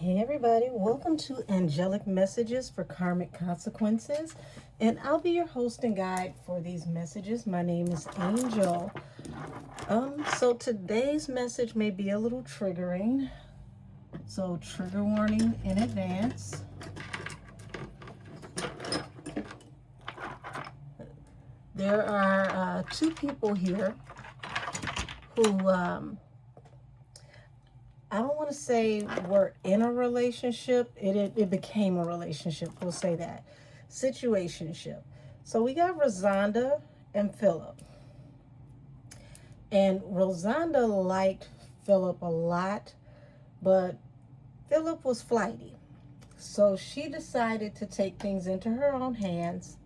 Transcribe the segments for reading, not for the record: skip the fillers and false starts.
Hey everybody, welcome to Angelic Messages for Karmic Consequences. And I'll be your host and guide for these messages. My name is Angel. So today's message may be a little triggering. So trigger warning in advance. There are two people here who I don't want to say we're in a relationship. It became a relationship. We'll say that. Situationship. So we got Rosanda and Philip. And Rosanda liked Philip a lot, but Philip was flighty. So she decided to take things into her own hands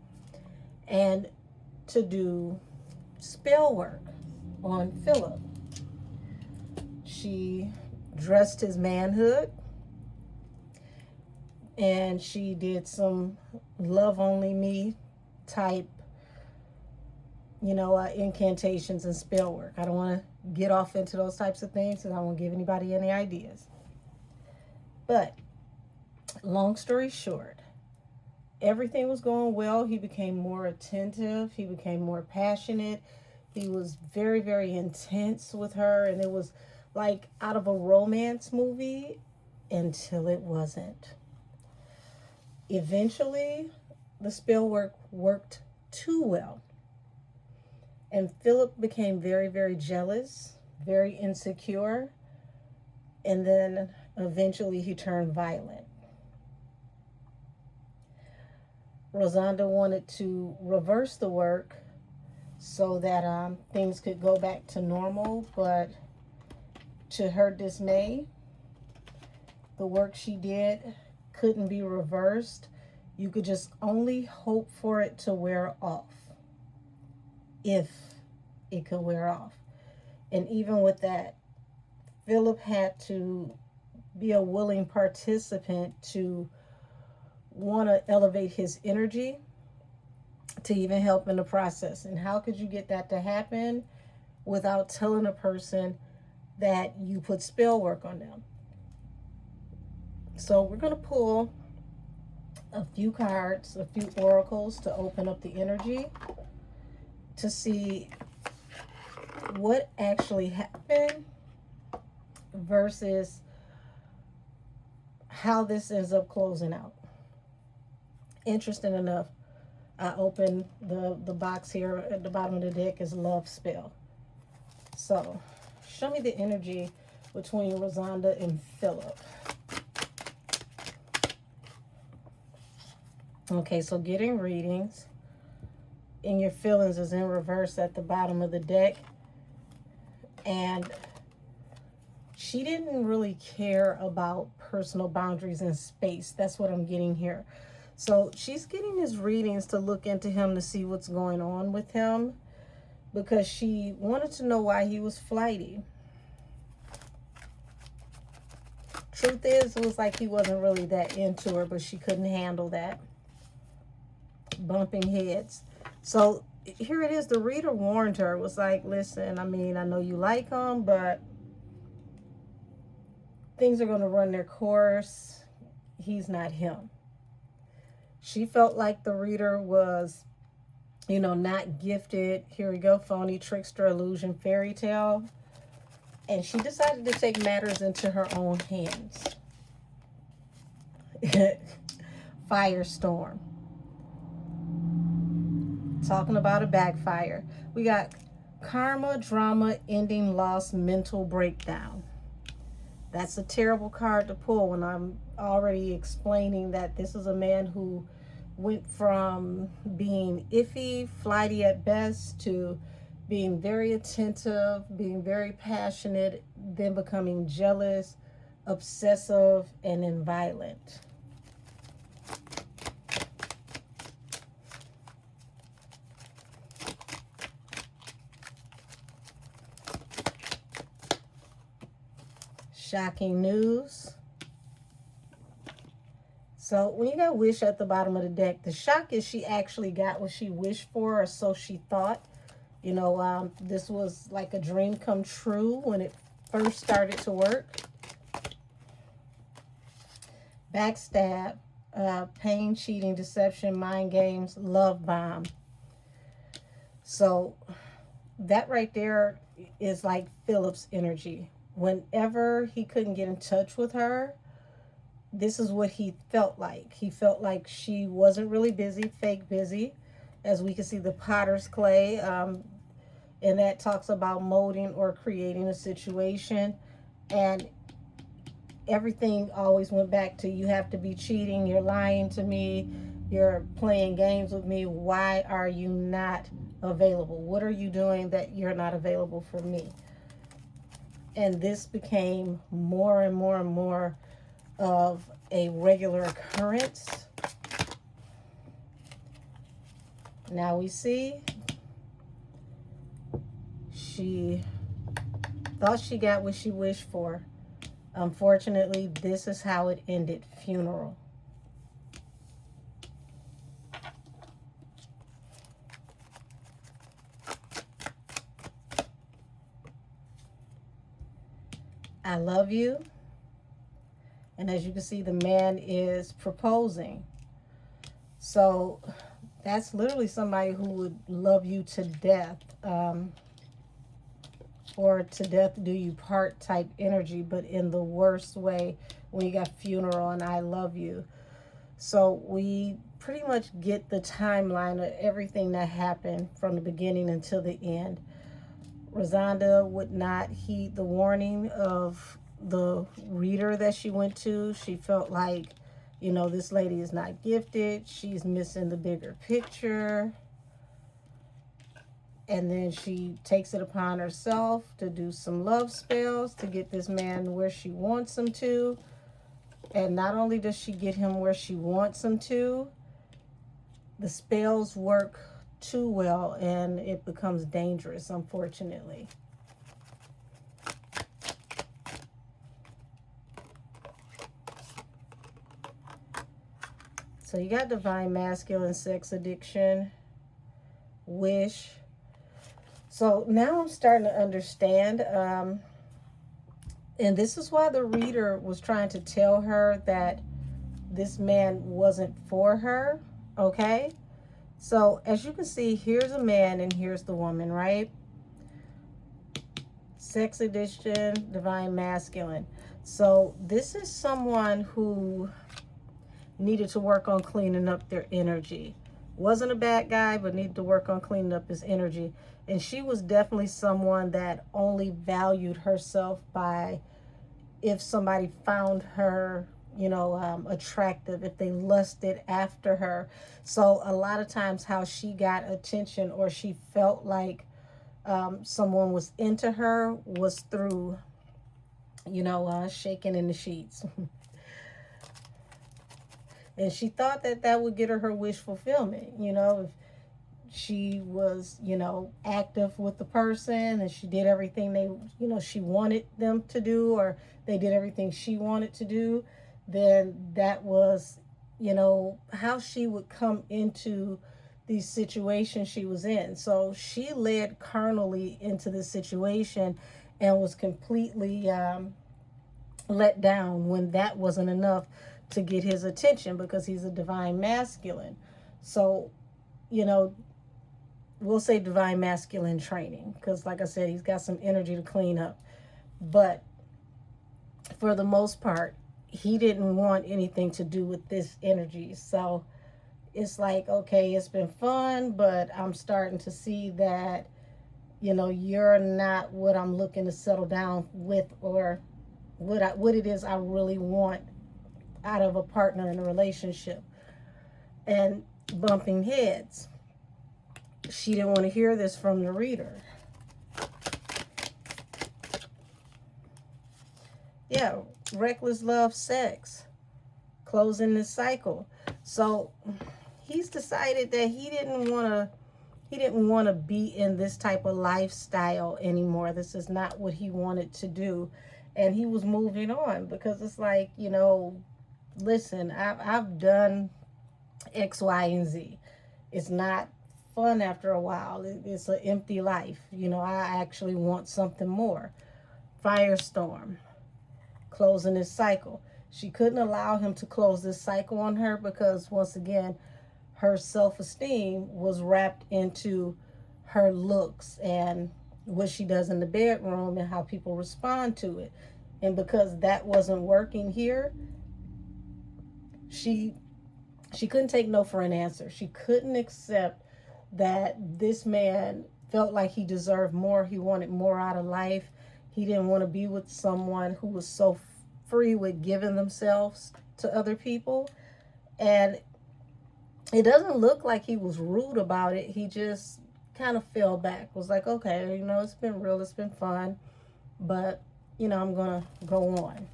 and to do spell work on Philip. She dressed his manhood and she did some love only me type incantations and spell work. I don't want to get off into those types of things and I won't give anybody any ideas, but long story short, everything was going well. He became more attentive, he became more passionate, he was very, very intense with her, and it was like out of a romance movie until it wasn't. Eventually, the spell work worked too well. And Philip became very, very jealous, very insecure. And then eventually he turned violent. Rosanda wanted to reverse the work so that things could go back to normal, but to her dismay, the work she did couldn't be reversed. You could just only hope for it to wear off, if it could wear off. And even with that, Philip had to be a willing participant to want to elevate his energy to even help in the process. And how could you get that to happen without telling a person that you put spell work on them? So we're going to pull a few cards, a few oracles to open up the energy to see what actually happened versus how this ends up closing out. Interesting enough, I opened the box here at the bottom of the deck is love spell. So show me the energy between Rosanda and Philip. Okay, so getting readings and your feelings is in reverse at the bottom of the deck. And she didn't really care about personal boundaries and space. That's what I'm getting here. So she's getting his readings to look into him to see what's going on with him, because she wanted to know why he was flighty. Truth is, it was like he wasn't really that into her, but she couldn't handle that. Bumping heads. So here it is. The reader warned her. It was like, listen, I mean, I know you like him, but things are going to run their course. He's not him. She felt like the reader was, not gifted. Here we go. Phony, trickster, illusion, fairy tale. And she decided to take matters into her own hands. Firestorm. Talking about a backfire. We got karma, drama, ending, loss, mental breakdown. That's a terrible card to pull when I'm already explaining that this is a man who went from being iffy, flighty at best, to being very attentive, being very passionate, then becoming jealous, obsessive, and then violent. Shocking news. So when you got wish at the bottom of the deck, the shock is she actually got what she wished for, or so she thought. This was like a dream come true when it first started to work. backstab, pain, cheating, deception, mind games, love bomb. So that right there is like Philip's energy. Whenever he couldn't get in touch with her, this is what he felt like. He felt like she wasn't really busy, fake busy. As we can see, the potter's clay, and that talks about molding or creating a situation. And everything always went back to, you have to be cheating, you're lying to me, you're playing games with me. Why are you not available? What are you doing that you're not available for me? And this became more and more and more of a regular occurrence. Now we see she thought she got what she wished for. Unfortunately, this is how it ended. Funeral. I love you. And as you can see, the man is proposing. So that's literally somebody who would love you to death, or to death do you part type energy, but in the worst way when you got funeral and I love you. So we pretty much get the timeline of everything that happened from the beginning until the end. Rosanda would not heed the warning of the reader that she went to. She felt like, you know, this lady is not gifted. She's missing the bigger picture. And then she takes it upon herself to do some love spells to get this man where she wants him to. And not only does she get him where she wants him to, the spells work too well and it becomes dangerous, unfortunately. So you got divine masculine, sex addiction, wish. So now I'm starting to understand, and this is why the reader was trying to tell her that this man wasn't for her, okay? So as you can see, here's a man and here's the woman, right? Sex addiction, divine masculine. So this is someone who needed to work on cleaning up their energy. Wasn't a bad guy, but needed to work on cleaning up his energy. And she was definitely someone that only valued herself by if somebody found her, you know, attractive, if they lusted after her. So a lot of times how she got attention or she felt like someone was into her was through, you know, shaking in the sheets. And she thought that that would get her wish fulfillment, you know, if she was, you know, active with the person and she did everything they, you know, she wanted them to do, or they did everything she wanted to do, then that was, you know, how she would come into these situations she was in. So she led carnally into this situation and was completely let down when that wasn't enough to get his attention, because he's a divine masculine. So, you know, we'll say divine masculine training, because like I said, he's got some energy to clean up. But for the most part, he didn't want anything to do with this energy. So it's like, okay, it's been fun, but I'm starting to see that, you know, you're not what I'm looking to settle down with, or what it is I really want out of a partner in a relationship. And bumping heads. She didn't want to hear this from the reader. Yeah, reckless love, sex, closing the cycle. So he's decided that he didn't want to be in this type of lifestyle anymore. This is not what he wanted to do. And he was moving on, because it's like, you know, listen, I've done X, Y, and Z. It's not fun after a while. It's an empty life. You know, I actually want something more. Firestorm, closing this cycle. She couldn't allow him to close this cycle on her because, once again, her self-esteem was wrapped into her looks and what she does in the bedroom and how people respond to it. And because that wasn't working here, she couldn't take no for an answer. She couldn't accept that this man felt like he deserved more. He wanted more out of life. He didn't want to be with someone who was so free with giving themselves to other people. And it doesn't look like he was rude about it. He just kind of fell back. Was like, okay, you know, it's been real, it's been fun, but, you know, I'm going to go on.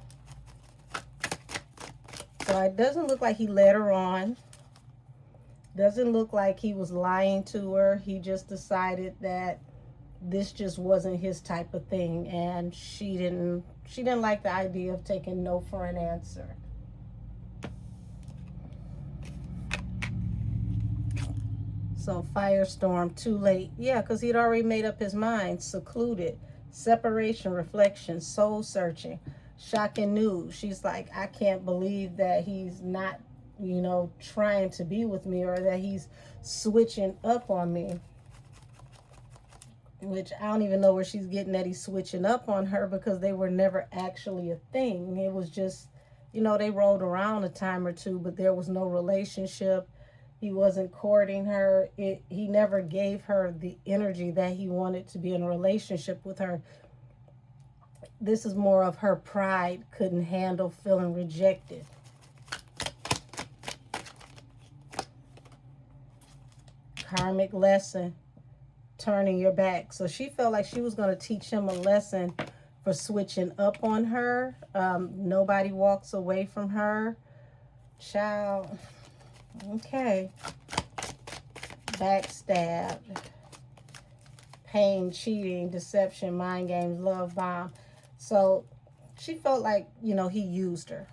So it doesn't look like he led her on. Doesn't look like he was lying to her. He just decided that this just wasn't his type of thing, and she didn't like the idea of taking no for an answer. So firestorm, too late. Yeah, because he'd already made up his mind. Secluded, separation, reflection, soul searching, shocking news. She's like, I can't believe that he's not, you know, trying to be with me, or that he's switching up on me. Which I don't even know where she's getting that he's switching up on her, because they were never actually a thing. It was just, you know, they rolled around a time or two, but there was no relationship. He wasn't courting her. He never gave her the energy that he wanted to be in a relationship with her. This is more of her pride couldn't handle feeling rejected. Karmic lesson, turning your back. So she felt like she was going to teach him a lesson for switching up on her. Nobody walks away from her. Child. Okay. Backstab. Pain, cheating, deception, mind games, love bomb. So she felt like, you know, he used her.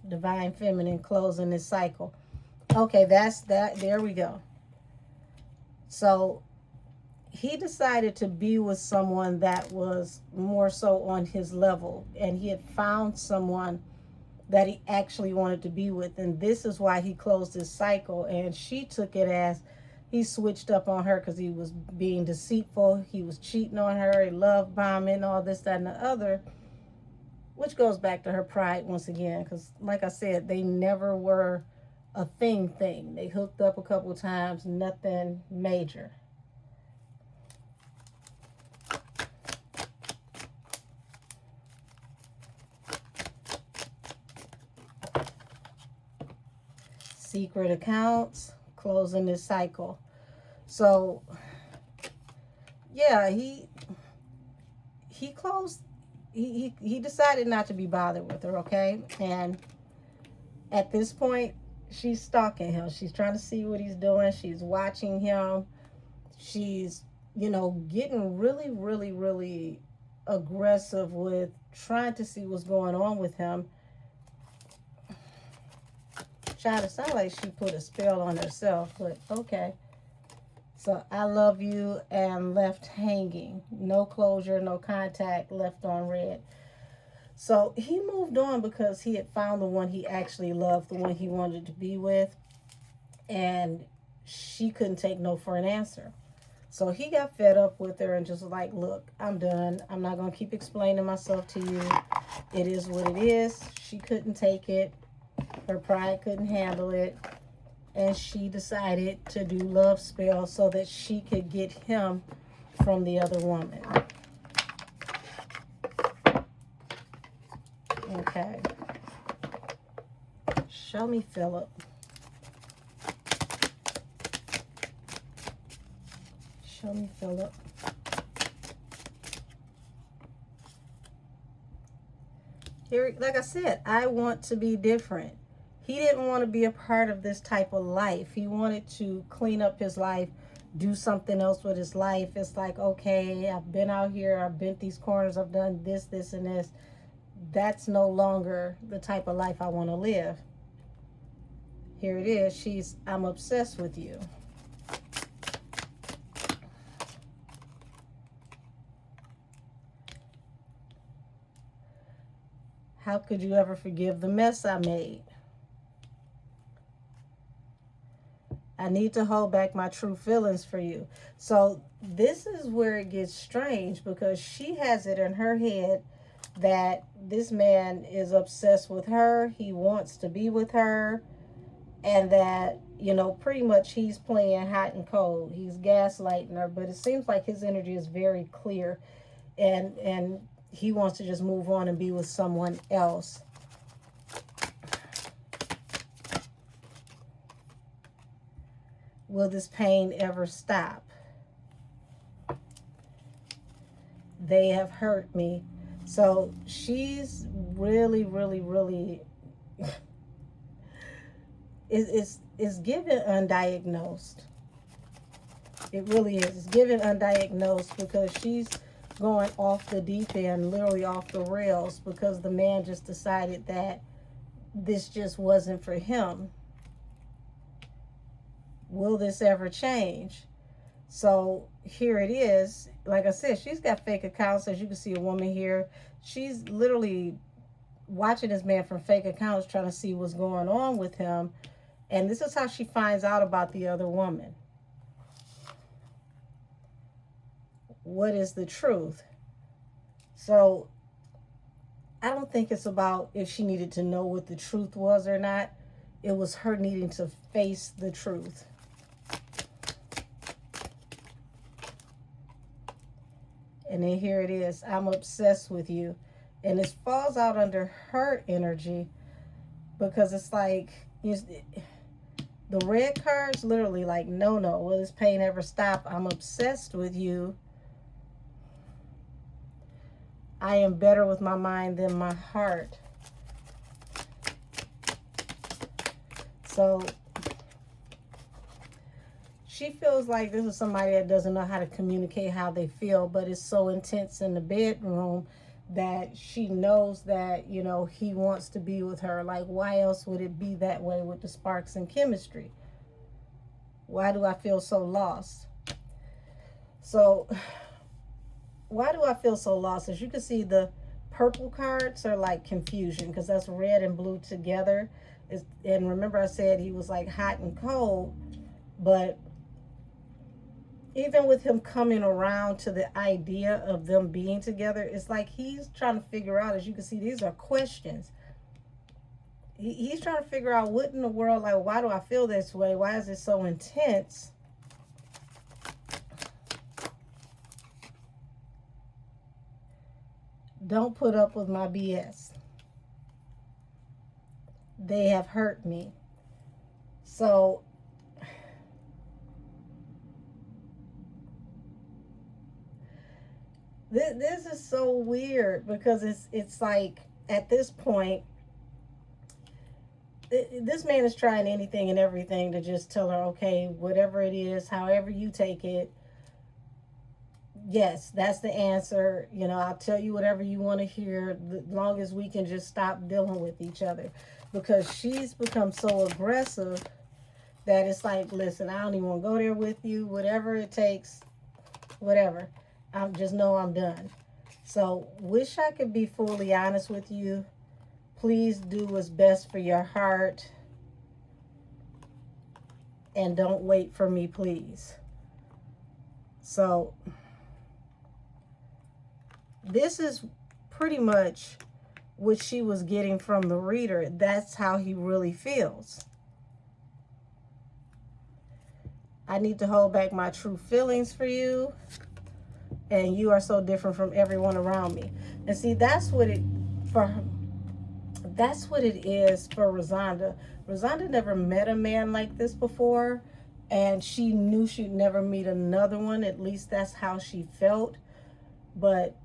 Divine feminine, closing this cycle. Okay, that's that. There we go. So he decided to be with someone that was more so on his level, and he had found someone that he actually wanted to be with, and this is why he closed his cycle. And she took it as he switched up on her because he was being deceitful, he was cheating on her, he love bombing, all this, that, and the other, which goes back to her pride once again, because like I said, they never were a thing. They hooked up a couple times, nothing major. Secret accounts, closing this cycle. So yeah, he closed, he decided not to be bothered with her, okay? And at this point, she's stalking him. She's trying to see what he's doing. She's watching him. She's, you know, getting really, really, really aggressive with trying to see what's going on with him. Trying to sound like she put a spell on herself, but okay. So I love you, and left hanging. No closure, no contact, left on red. So he moved on because he had found the one he actually loved, the one he wanted to be with. And she couldn't take no for an answer. So he got fed up with her and just was like, look, I'm done. I'm not going to keep explaining myself to you. It is what it is. She couldn't take it. Her pride couldn't handle it. And she decided to do love spells so that she could get him from the other woman. Okay. Show me Philip. Show me Philip. Here, like I said, I want to be different. He didn't want to be a part of this type of life. He wanted to clean up his life, do something else with his life. It's like, okay, I've been out here, I've bent these corners, I've done this, this, and this. That's no longer the type of life I want to live. Here it is. I'm obsessed with you. How could you ever forgive the mess I made? I need to hold back my true feelings for you. So this is where it gets strange, because she has it in her head that this man is obsessed with her. He wants to be with her. And that, you know, pretty much he's playing hot and cold. He's gaslighting her. But it seems like his energy is very clear. And he wants to just move on and be with someone else. Will this pain ever stop? They have hurt me. So she's really, really, really is given undiagnosed. It really is. It's given undiagnosed, because she's going off the deep end, literally off the rails, because the man just decided that this just wasn't for him. Will this ever change? So here it is. Like I said, she's got fake accounts. As you can see, a woman here, she's literally watching this man from fake accounts, trying to see what's going on with him. And this is how she finds out about the other woman. What is the truth? So I don't think it's about if she needed to know what the truth was or not. It was her needing to face the truth. And then here it is. I'm obsessed with you. And it falls out under her energy, because it's like, the red card's literally like, no, will this pain ever stop? I'm obsessed with you. I am better with my mind than my heart. So she feels like this is somebody that doesn't know how to communicate how they feel, but it's so intense in the bedroom that she knows that, you know, he wants to be with her. Like, why else would it be that way with the sparks and chemistry? Why do I feel so lost? So why do I feel so lost? As you can see, the purple cards are like confusion, because that's red and blue together. And remember I said he was like hot and cold, but even with him coming around to the idea of them being together, it's like he's trying to figure out, as you can see, these are questions. He's trying to figure out what in the world, like, why do I feel this way? Why is it so intense? Don't put up with my BS. They have hurt me. So this is so weird, because it's like, at this point, this man is trying anything and everything to just tell her, okay, whatever it is, however you take it, yes, that's the answer. You know, I'll tell you whatever you want to hear, as long as we can just stop dealing with each other. Because she's become so aggressive that it's like, listen, I don't even want to go there with you. Whatever it takes, whatever. I just know I'm done. So, wish I could be fully honest with you. Please do what's best for your heart. And don't wait for me, please. So, this is pretty much what she was getting from the reader. That's how he really feels. I need to hold back my true feelings for you. And you are so different from everyone around me. And see, that's what it is for Rosanda. Rosanda never met a man like this before, and she knew she'd never meet another one. At least that's how she felt. But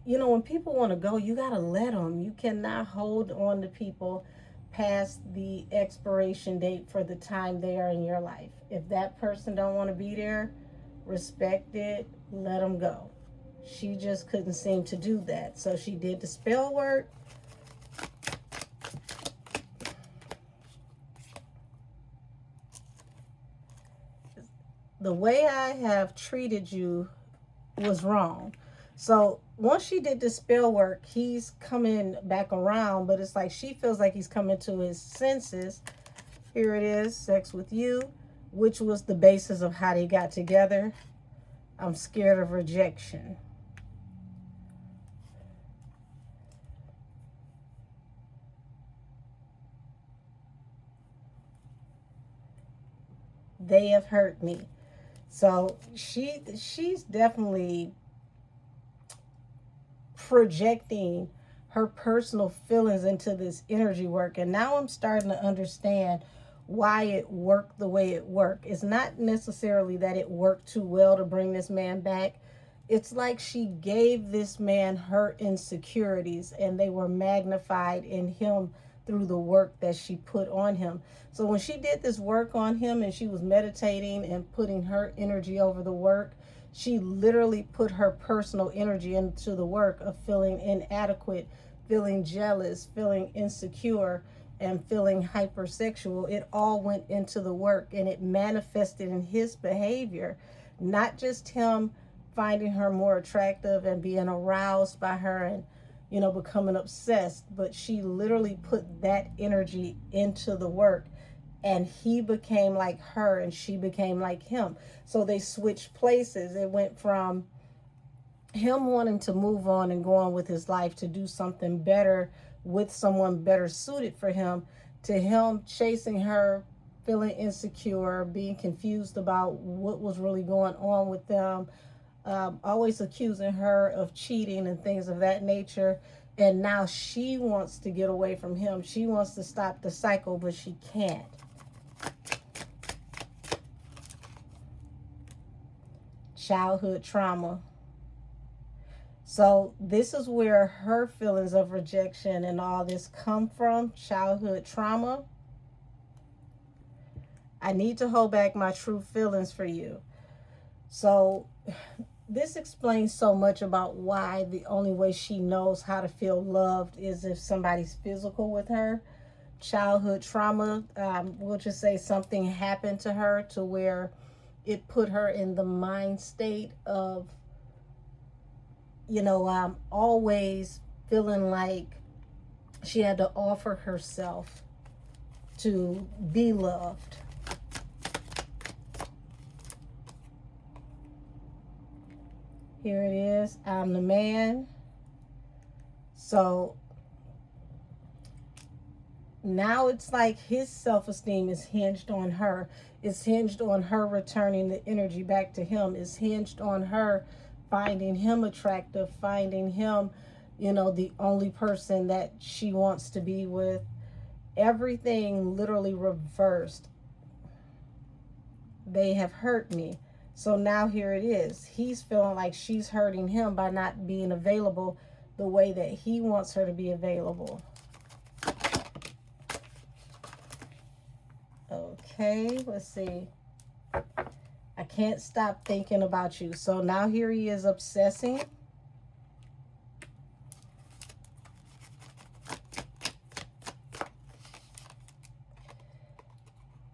you know, when people want to go, you got to let them. You cannot hold on to people past the expiration date for the time they are in your life. If that person don't want to be there, respect it, let them go. She just couldn't seem to do that. So she did the spell work. The way I have treated you was wrong. So once she did the spell work, he's coming back around, but it's like she feels like he's coming to his senses. Here it is, sex with you, which was the basis of how they got together. I'm scared of rejection. They have hurt me. So she's definitely projecting her personal feelings into this energy work. And now I'm starting to understand why it worked the way it worked. It's not necessarily that it worked too well to bring this man back. It's like she gave this man her insecurities and they were magnified in him through the work that she put on him. So when she did this work on him and she was meditating and putting her energy over the work, she literally put her personal energy into the work of feeling inadequate, feeling jealous, feeling insecure, and feeling hypersexual. It all went into the work and it manifested in his behavior, not just him finding her more attractive and being aroused by her and, you know, becoming obsessed, but she literally put that energy into the work and he became like her and she became like him. So they switched places. It went from him wanting to move on and go on with his life to do something better with someone better suited for him, to him chasing her, feeling insecure, being confused about what was really going on with them, always accusing her of cheating and things of that nature. And now she wants to get away from him. She wants to stop the cycle, but she can't. Childhood trauma. So this is where her feelings of rejection and all this come from, childhood trauma. I need to hold back my true feelings for you. So this explains so much about why the only way she knows how to feel loved is if somebody's physical with her. Childhood trauma, we'll just say something happened to her to where it put her in the mind state of, you know, always feeling like she had to offer herself to be loved. Here it is. I'm the man. So now it's like his self-esteem is hinged on her. It's hinged on her returning the energy back to him. It's hinged on her finding him attractive, finding him, you know, the only person that she wants to be with. Everything literally reversed. They have hurt me. So now here it is. He's feeling like she's hurting him by not being available the way that he wants her to be available. Okay, let's see. I can't stop thinking about you. So now here he is obsessing.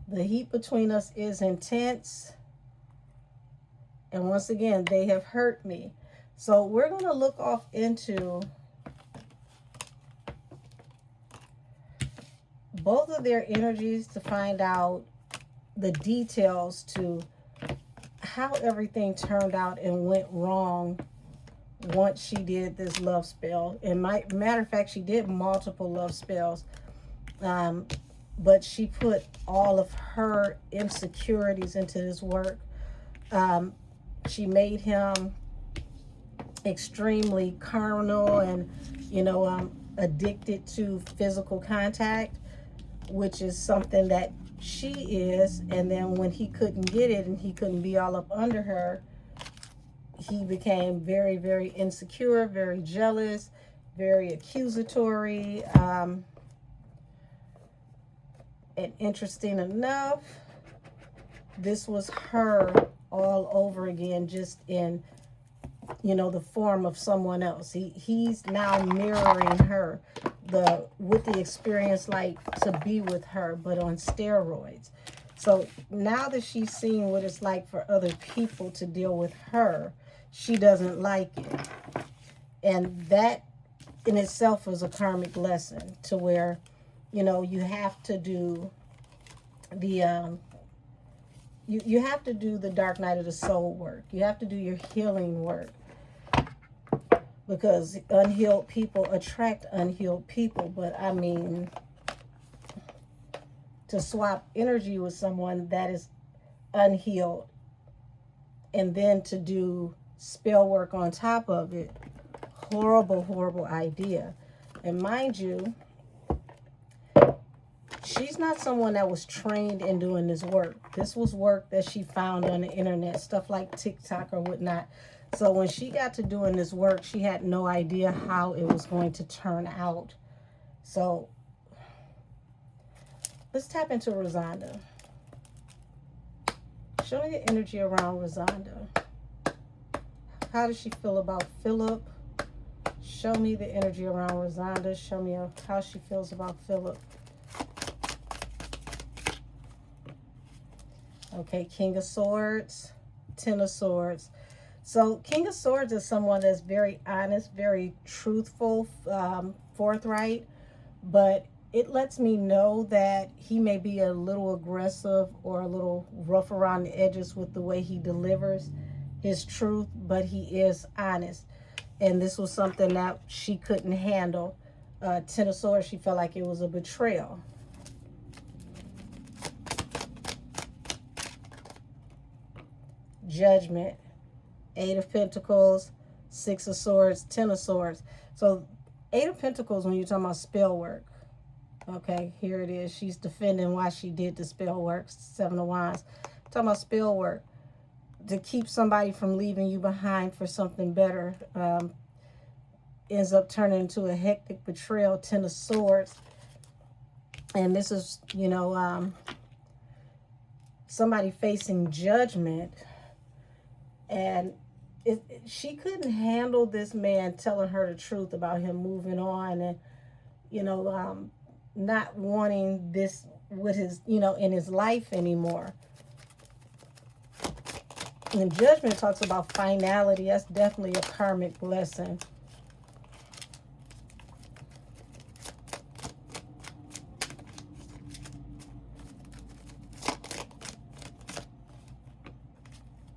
The heat between us is intense. And once again, they have hurt me. So we're going to look off into both of their energies to find out the details to how everything turned out and went wrong once she did this love spell. And matter of fact, she did multiple love spells. But she put all of her insecurities into this work. She made him extremely carnal and, you know, addicted to physical contact, which is something that she is. And then when he couldn't get it and he couldn't be all up under her, he became very, very insecure, very jealous, very accusatory. And interesting enough, this was her all over again, just in, you know, the form of someone else. He's now mirroring her, with the experience like to be with her, but on steroids. So now that she's seeing what it's like for other people to deal with her, she doesn't like it. And that in itself is a karmic lesson, to where, you know, you have to do the you have to do the dark night of the soul work. You have to do your healing work, because unhealed people attract unhealed people. But I mean, to swap energy with someone that is unhealed and then to do spell work on top of it, horrible, horrible idea. And mind you, she's not someone that was trained in doing this work. This was work that she found on the internet, stuff like TikTok or whatnot. So when she got to doing this work, she had no idea how it was going to turn out. So let's tap into Rosanda. Show me the energy around Rosanda. How does she feel about Philip? Show me the energy around Rosanda. Show me how she feels about Philip. Okay, King of Swords, Ten of Swords. So King of Swords is someone that's very honest, very truthful, forthright, but it lets me know that he may be a little aggressive or a little rough around the edges with the way he delivers his truth, but he is honest. And this was something that she couldn't handle. Ten of Swords, she felt like it was a betrayal. Judgment, Eight of Pentacles, Six of Swords, Ten of Swords. So Eight of Pentacles, when you're talking about spell work, okay, here it is. She's defending why she did the spell work. Seven of Wands. Talking about spell work. To keep somebody from leaving you behind for something better. Ends up turning into a hectic betrayal. Ten of Swords. And this is, you know, somebody facing judgment. And she couldn't handle this man telling her the truth about him moving on and, you know, not wanting this with his, you know, in his life anymore. And Judgment talks about finality. That's definitely a karmic lesson.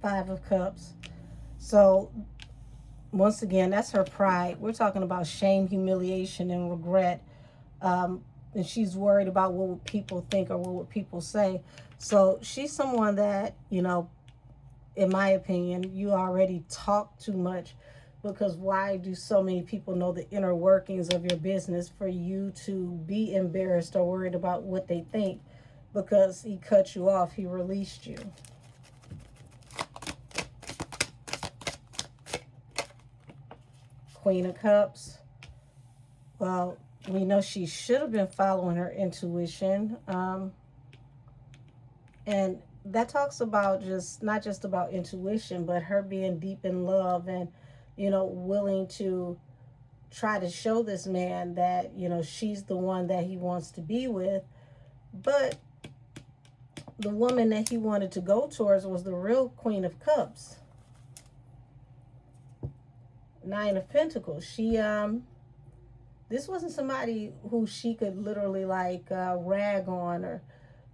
Five of Cups. So once again, that's her pride. We're talking about shame, humiliation, and regret. And she's worried about what would people think or what would people say. So she's someone that, you know, in my opinion, you already talk too much, because why do so many people know the inner workings of your business for you to be embarrassed or worried about what they think? Because he cut you off, he released you. Queen of Cups. Well, we know she should have been following her intuition. And that talks about just, not just about intuition, but her being deep in love and, you know, willing to try to show this man that, you know, she's the one that he wants to be with. But the woman that he wanted to go towards was the real Queen of Cups. Nine of Pentacles. She, this wasn't somebody who she could literally like rag on or,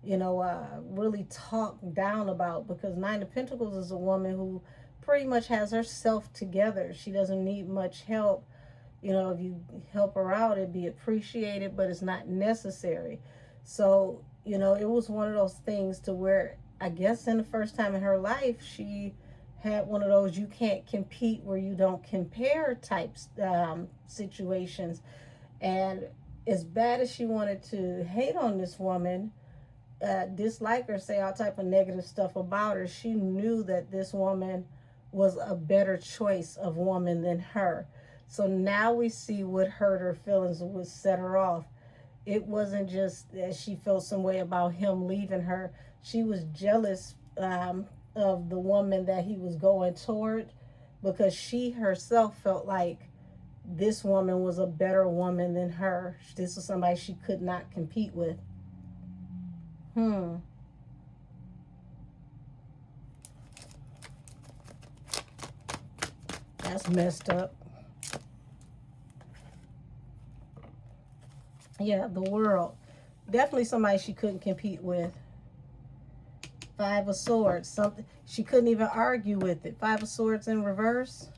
you know, really talk down about, because Nine of Pentacles is a woman who pretty much has herself together. She doesn't need much help. You know, if you help her out, it'd be appreciated, but it's not necessary. So, you know, it was one of those things to where, I guess in the first time in her life, she had one of those you can't compete where you don't compare types situations. And as bad as she wanted to hate on this woman, dislike her, say all type of negative stuff about her, she knew that this woman was a better choice of woman than her. So now we see what hurt her feelings and what set her off. It wasn't just that she felt some way about him leaving her. She was jealous of the woman that he was going toward, because she herself felt like this woman was a better woman than her. This was somebody she could not compete with. That's messed up. Yeah, the world. Definitely somebody she couldn't compete with. Five of Swords. Something she couldn't even argue with it. Five of Swords in reverse.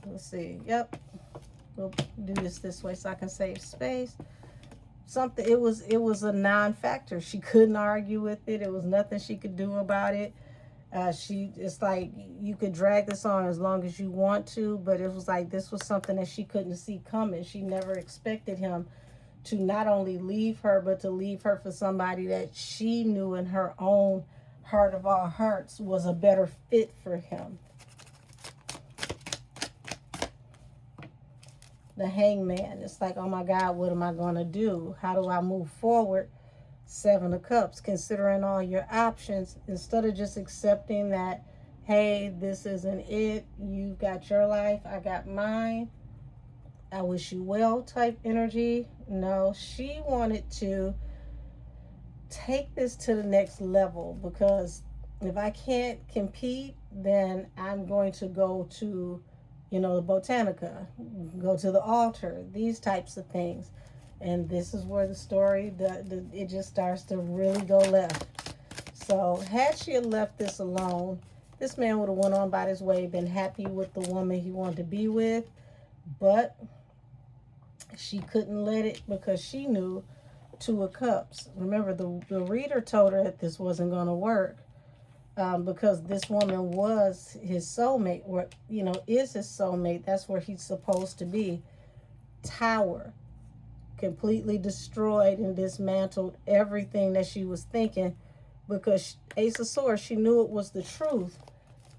Let's see. Yep. We'll do this way so I can save space. Something, it was a non-factor. She couldn't argue with it. It was nothing she could do about it. It's like you could drag this on as long as you want to, but it was like this was something that she couldn't see coming. She never expected him to not only leave her, but to leave her for somebody that she knew in her own heart of all hearts was a better fit for him. The Hangman. It's like, oh my God, what am I going to do? How do I move forward? Seven of Cups. Considering all your options, instead of just accepting that, hey, this isn't it. You got your life, I got mine. I wish you well type energy. No, she wanted to take this to the next level, because if I can't compete, then I'm going to go to, the Botanica, go to the altar, these types of things. And this is where the story, it just starts to really go left. So had she had left this alone, this man would have went on by his way, been happy with the woman he wanted to be with. But she couldn't let it, because she knew Two of Cups. Remember, the reader told her that this wasn't going to work, because this woman was his soulmate, or, is his soulmate. That's where he's supposed to be. Tower. Completely destroyed and dismantled everything that she was thinking, because Ace of Swords, she knew it was the truth,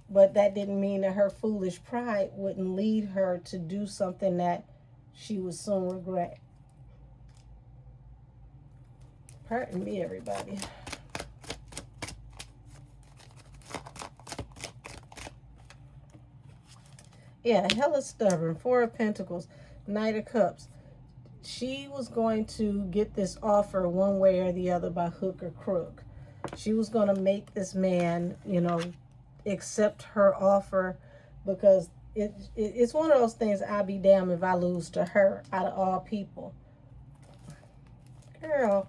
but that didn't mean that her foolish pride wouldn't lead her to do something that she would soon regret. Pardon me, everybody. Yeah, hella stubborn. Four of Pentacles, Knight of Cups. She was going to get this offer one way or the other, by hook or crook. She was going to make this man, accept her offer, because it's one of those things, I'll be damned if I lose to her out of all people. Girl.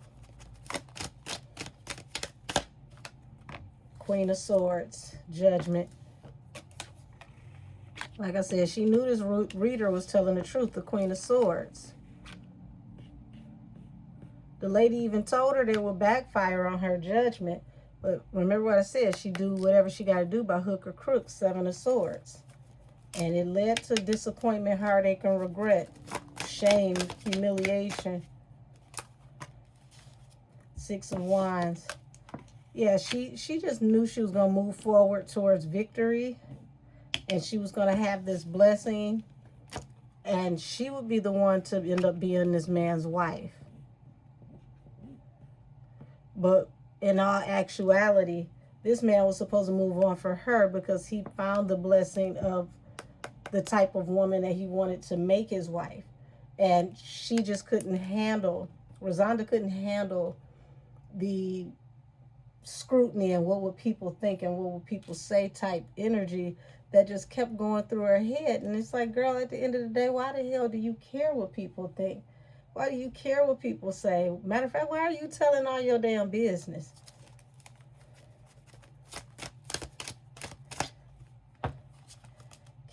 Queen of Swords, Judgment. Like I said, she knew this reader was telling the truth, the Queen of Swords. The lady even told her they would backfire on her judgment. But remember what I said, she do whatever she got to do by hook or crook, Seven of Swords. And it led to disappointment, heartache, and regret. Shame, humiliation. Six of Wands. Yeah, she just knew she was going to move forward towards victory. And she was going to have this blessing. And she would be the one to end up being this man's wife. But in all actuality, this man was supposed to move on for her, because he found the blessing of the type of woman that he wanted to make his wife. And she just couldn't handle, Rosanda couldn't handle the scrutiny and what would people think and what would people say type energy that just kept going through her head. And it's like, girl, at the end of the day, why the hell do you care what people think? Why do you care what people say? Matter of fact, why are you telling all your damn business?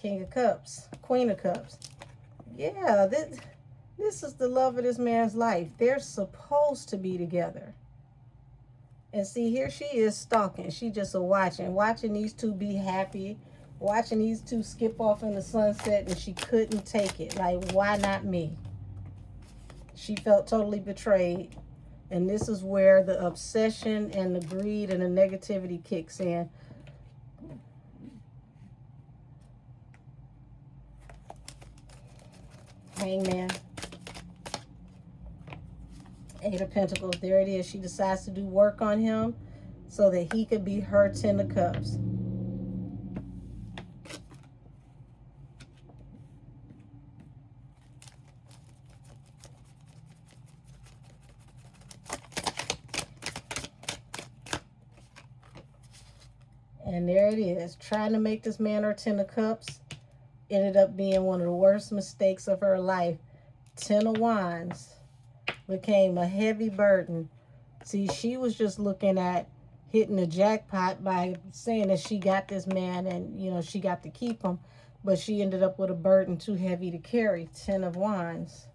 King of Cups, Queen of Cups. Yeah, this is the love of this man's life. They're supposed to be together. And see, here she is stalking. She just watching these two be happy, watching these two skip off in the sunset, and she couldn't take it. Like, why not me? She felt totally betrayed. And this is where the obsession and the greed and the negativity kicks in. Hangman. Eight of Pentacles. There it is. She decides to do work on him so that he could be her Ten of Cups. And there it is. Trying to make this man her Ten of Cups ended up being one of the worst mistakes of her life. Ten of Wands became a heavy burden. See, she was just looking at hitting the jackpot by saying that she got this man and, you know, she got to keep him. But she ended up with a burden too heavy to carry. Ten of Wands.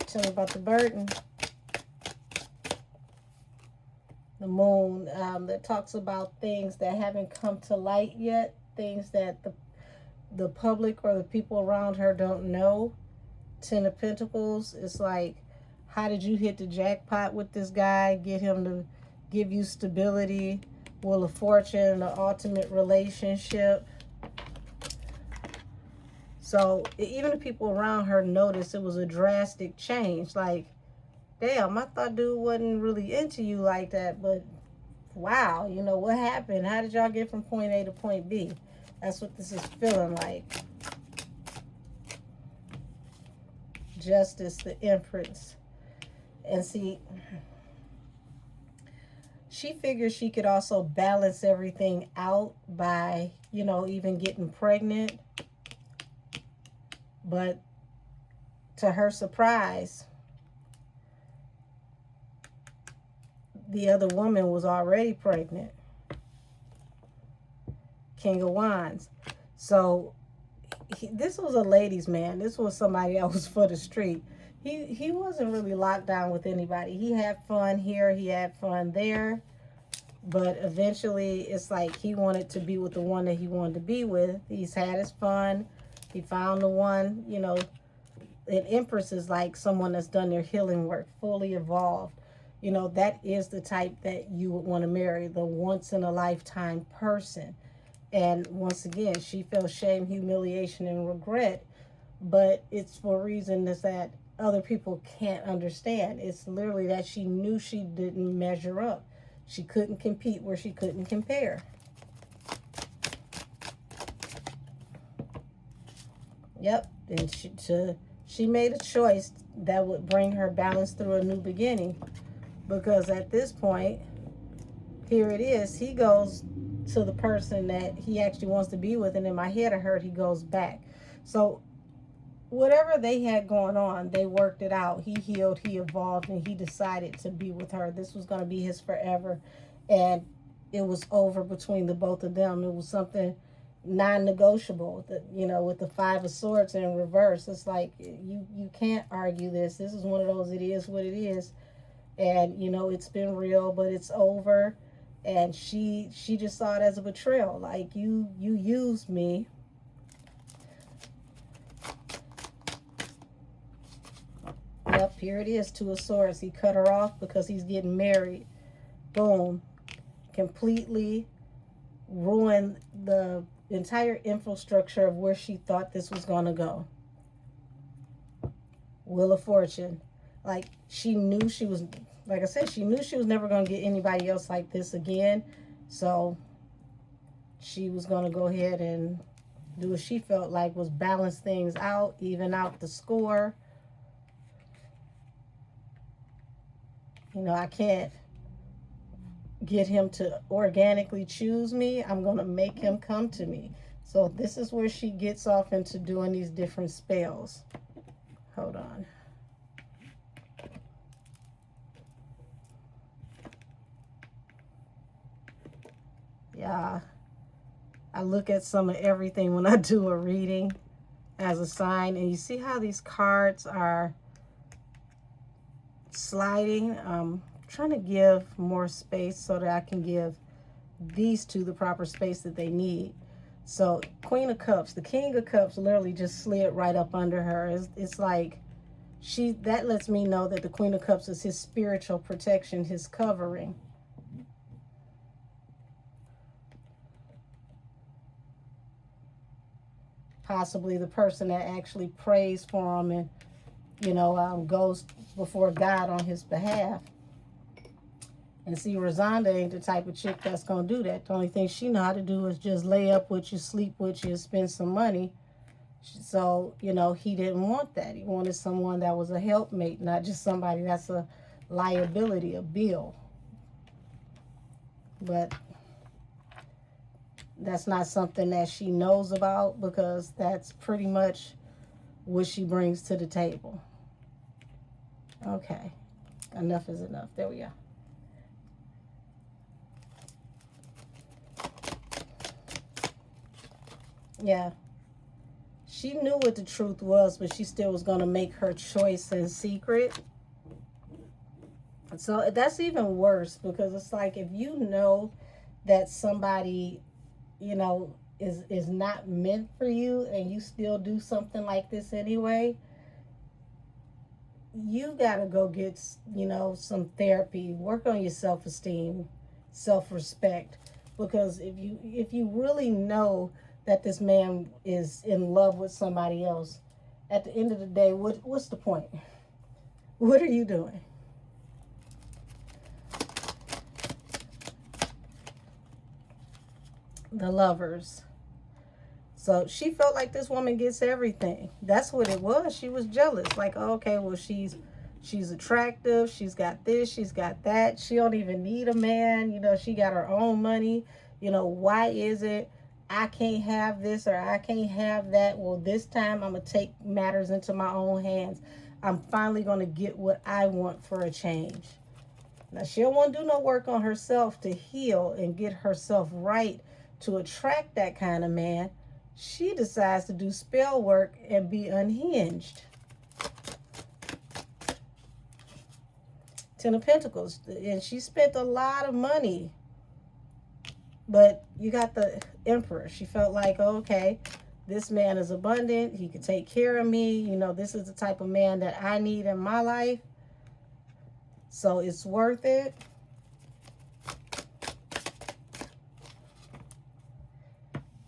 Tell me about the burden. The Moon, that talks about things that haven't come to light yet, things that the public or the people around her don't know. Ten of Pentacles, it's like, how did you hit the jackpot with this guy, get him to give you stability? Wheel of Fortune, the ultimate relationship. So even the people around her noticed it was a drastic change. Like, damn, I thought dude wasn't really into you like that, but wow, you know, what happened? How did y'all get from point A to point B? That's what this is feeling like. Justice, the Empress. And see, she figures she could also balance everything out by, you know, even getting pregnant. But to her surprise, the other woman was already pregnant. King of Wands. So this was a ladies' man. This was somebody that was for the street. He wasn't really locked down with anybody. He had fun here. He had fun there. But eventually, it's like he wanted to be with the one that he wanted to be with. He's had his fun. He found the one, you know. An Empress is like someone that's done their healing work, fully evolved. You know, that is the type that you would want to marry, the once-in-a-lifetime person. And once again, she felt shame, humiliation, and regret. But it's for reasons that other people can't understand. It's literally that she knew she didn't measure up. She couldn't compete where she couldn't compare. Yep. And she made a choice that would bring her balance through a new beginning. Because at this point, here it is. He goes to the person that he actually wants to be with. And in my head, I heard he goes back. So whatever they had going on, they worked it out. He healed, he evolved, and he decided to be with her. This was going to be his forever. And it was over between the both of them. It was something non-negotiable, that, you know, with the Five of Swords in reverse. It's like, you can't argue this. This is one of those, it is what it is. And, you know, it's been real, but it's over. And she just saw it as a betrayal. Like, you used me. Yep, here it is, Two of Swords. He cut her off because he's getting married. Boom. Completely ruined the entire infrastructure of where she thought this was going to go. Wheel of Fortune. Like, she knew she was, like I said, she knew she was never going to get anybody else like this again. So she was going to go ahead and do what she felt like was balance things out, even out the score. You know, I can't get him to organically choose me. I'm going to make him come to me. So this is where she gets off into doing these different spells. Hold on. Yeah, I look at some of everything when I do a reading as a sign. And you see how these cards are sliding? Trying to give more space so that I can give these two the proper space that they need. So Queen of Cups, the King of Cups literally just slid right up under her. It's like that lets me know that the Queen of Cups is his spiritual protection, his covering. Possibly the person that actually prays for him and, you know, goes before God on his behalf. And see, Rosanda ain't the type of chick that's going to do that. The only thing she know how to do is just lay up with you, sleep with you, spend some money. So, you know, he didn't want that. He wanted someone that was a helpmate, not just somebody that's a liability, a bill. But That's not something that she knows about, because that's pretty much what she brings to the table. Okay, enough is enough. There we go. Yeah, she knew what the truth was, but she still was going to make her choice in secret. So that's even worse, because it's like, if you know that somebody, you know, is not meant for you, and you still do something like this anyway, you got to go get, you know, some therapy, work on your self-esteem, self-respect, because if you really know that this man is in love with somebody else, at the end of the day, what's the point? What are you doing? The Lovers. So she felt like this woman gets everything. That's what it was. She was jealous. Like, oh, okay, well, she's attractive. She's got this. She's got that. She don't even need a man. You know, she got her own money. You know, why is it I can't have this or I can't have that? Well, this time I'm going to take matters into my own hands. I'm finally going to get what I want for a change. Now, she don't want to do no work on herself to heal and get herself right to attract that kind of man. She decides to do spell work and be unhinged. Ten of Pentacles. And she spent a lot of money. But you got the Emperor. She felt like, oh, okay, this man is abundant. He can take care of me. You know, this is the type of man that I need in my life. So it's worth it.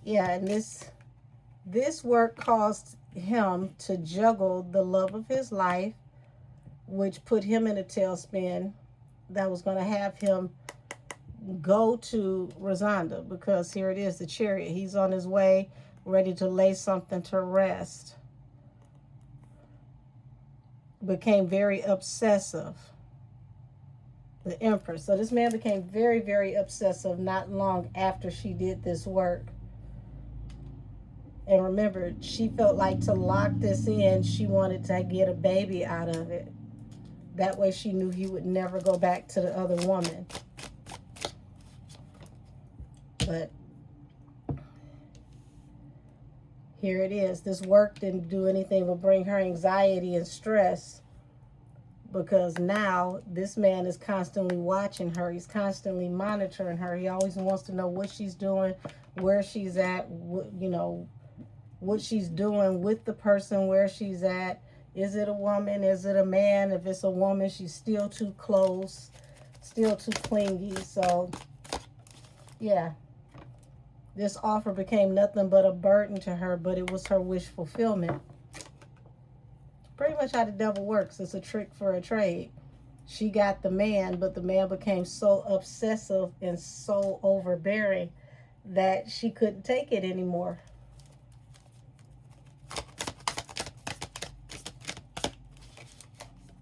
Yeah, and this work caused him to juggle the love of his life, which put him in a tailspin that was going to have him go to Rosanda, because here it is, the Chariot. He's on his way, ready to lay something to rest. Became very obsessive. The Empress. So this man became very, very obsessive not long after she did this work. And remember, she felt like to lock this in, she wanted to get a baby out of it. That way she knew he would never go back to the other woman. But here it is. This work didn't do anything but bring her anxiety and stress, because now this man is constantly watching her. He's constantly monitoring her. He always wants to know what she's doing, where she's at, you know, what she's doing with the person, where she's at. Is it a woman? Is it a man? If it's a woman, she's still too close, still too clingy. So, yeah. This offer became nothing but a burden to her, but it was her wish fulfillment. Pretty much how the devil works. It's a trick for a trade. She got the man, but the man became so obsessive and so overbearing that she couldn't take it anymore.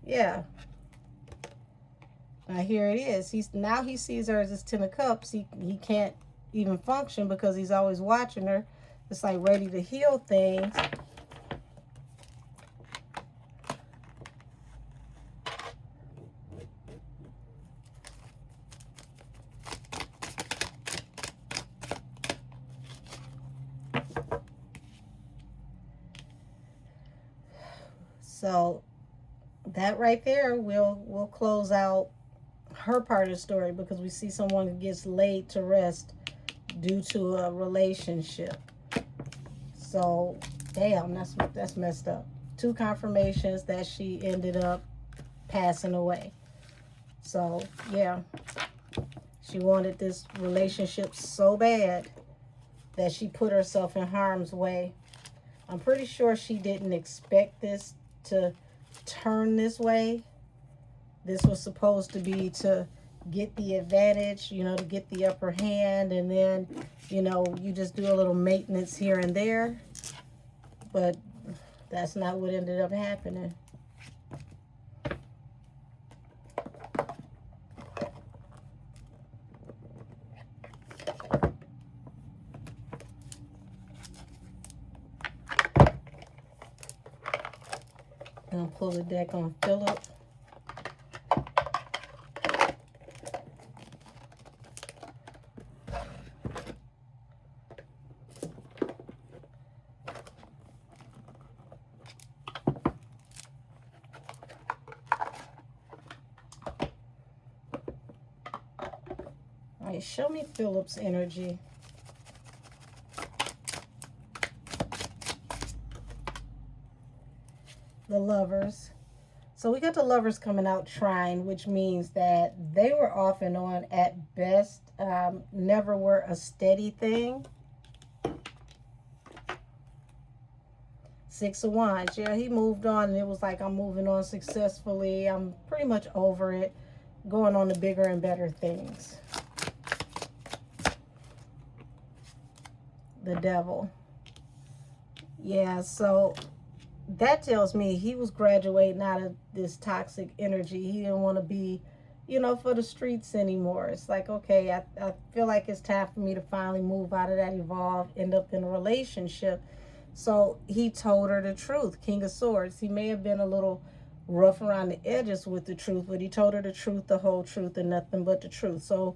Yeah. Now here it is. He sees her as this Ten of Cups. He can't even function because he's always watching her. It's like ready to heal things. So that right there will close out her part of the story, because we see someone who gets laid to rest due to a relationship. So damn, that's messed up. 2 confirmations that she ended up passing away. So yeah, she wanted this relationship so bad that she put herself in harm's way. I'm pretty sure she didn't expect this to turn this way. This was supposed to be to get the advantage, you know, to get the upper hand, and then, you know, you just do a little maintenance here and there. But that's not what ended up happening. I'm gonna pull the deck on Philip. All right, show me Philip's energy. The Lovers. So we got the Lovers coming out trine, which means that they were off and on at best, never were a steady thing. Six of Wands. Yeah, he moved on and it was like, I'm moving on successfully. I'm pretty much over it. Going on to bigger and better things. The Devil. Yeah, so that tells me he was graduating out of this toxic energy. He didn't want to be, you know, for the streets anymore. It's like, okay, I feel like it's time for me to finally move out of that, evolve, end up in a relationship. So he told her the truth. King of Swords. He may have been a little rough around the edges with the truth, but he told her the truth, the whole truth, and nothing but the truth. So,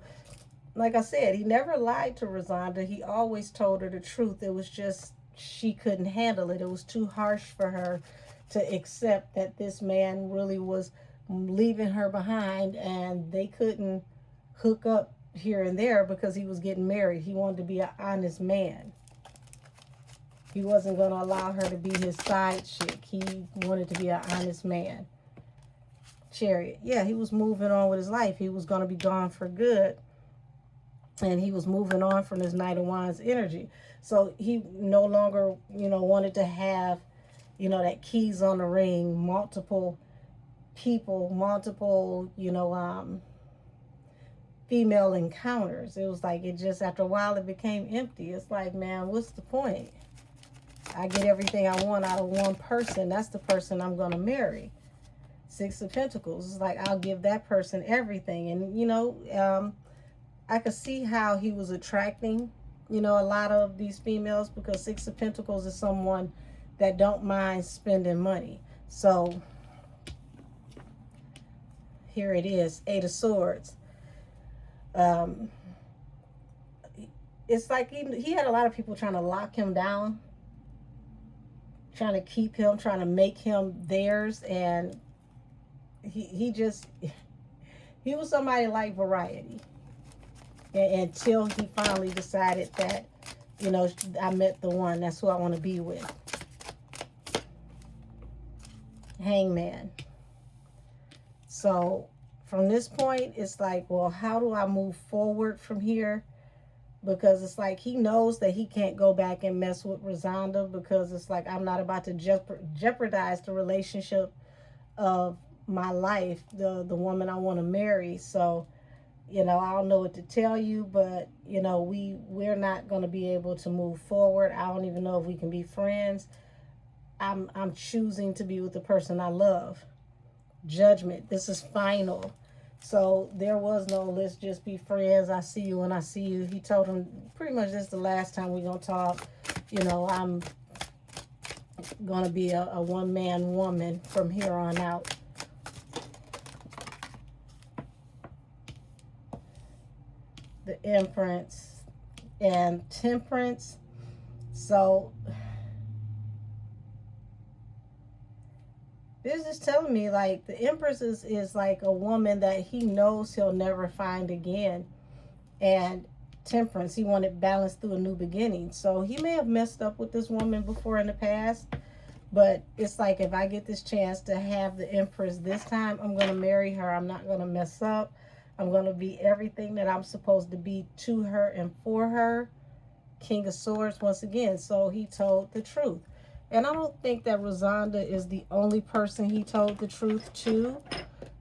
like I said, he never lied to Rosanda. He always told her the truth. It was just she couldn't handle it. It was too harsh for her to accept that this man really was leaving her behind, and they couldn't hook up here and there because he was getting married. He wanted to be an honest man. He wasn't going to allow her to be his side chick. He wanted to be an honest man. Chariot. Yeah, he was moving on with his life. He was going to be gone for good. And he was moving on from his Knight of Wands energy. So he no longer, you know, wanted to have, you know, that keys on the ring, multiple people, multiple, you know, female encounters. It was like, it just, after a while, it became empty. It's like, man, what's the point? I get everything I want out of one person. That's the person I'm going to marry. Six of Pentacles. It's like, I'll give that person everything. And, you know, I could see how he was attracting, you know, a lot of these females, because Six of Pentacles is someone that don't mind spending money. So here it is, Eight of Swords. It's like he had a lot of people trying to lock him down, trying to keep him, trying to make him theirs. And he was somebody like Variety. Until he finally decided that, you know, I met the one. That's who I want to be with. Hangman. So from this point, it's like, well, how do I move forward from here? Because it's like he knows that he can't go back and mess with Rosanda, because it's like, I'm not about to jeopardize the relationship of my life, the woman I want to marry. So, you know, I don't know what to tell you, but, you know, we're not going to be able to move forward. I don't even know if we can be friends. I'm choosing to be with the person I love. Judgment. This is final. So there was no, let's just be friends. I see you when I see you. He told him pretty much this is the last time we're going to talk. You know, I'm going to be a one-man woman from here on out. The Empress and Temperance. So this is telling me, like, the Empress is like a woman that he knows he'll never find again. And Temperance, he wanted balance through a new beginning. So he may have messed up with this woman before in the past, but it's like, if I get this chance to have the Empress this time, I'm going to marry her. I'm not going to mess up. I'm going to be everything that I'm supposed to be to her and for her. King of Swords once again. So he told the truth. And I don't think that Rosanda is the only person he told the truth to.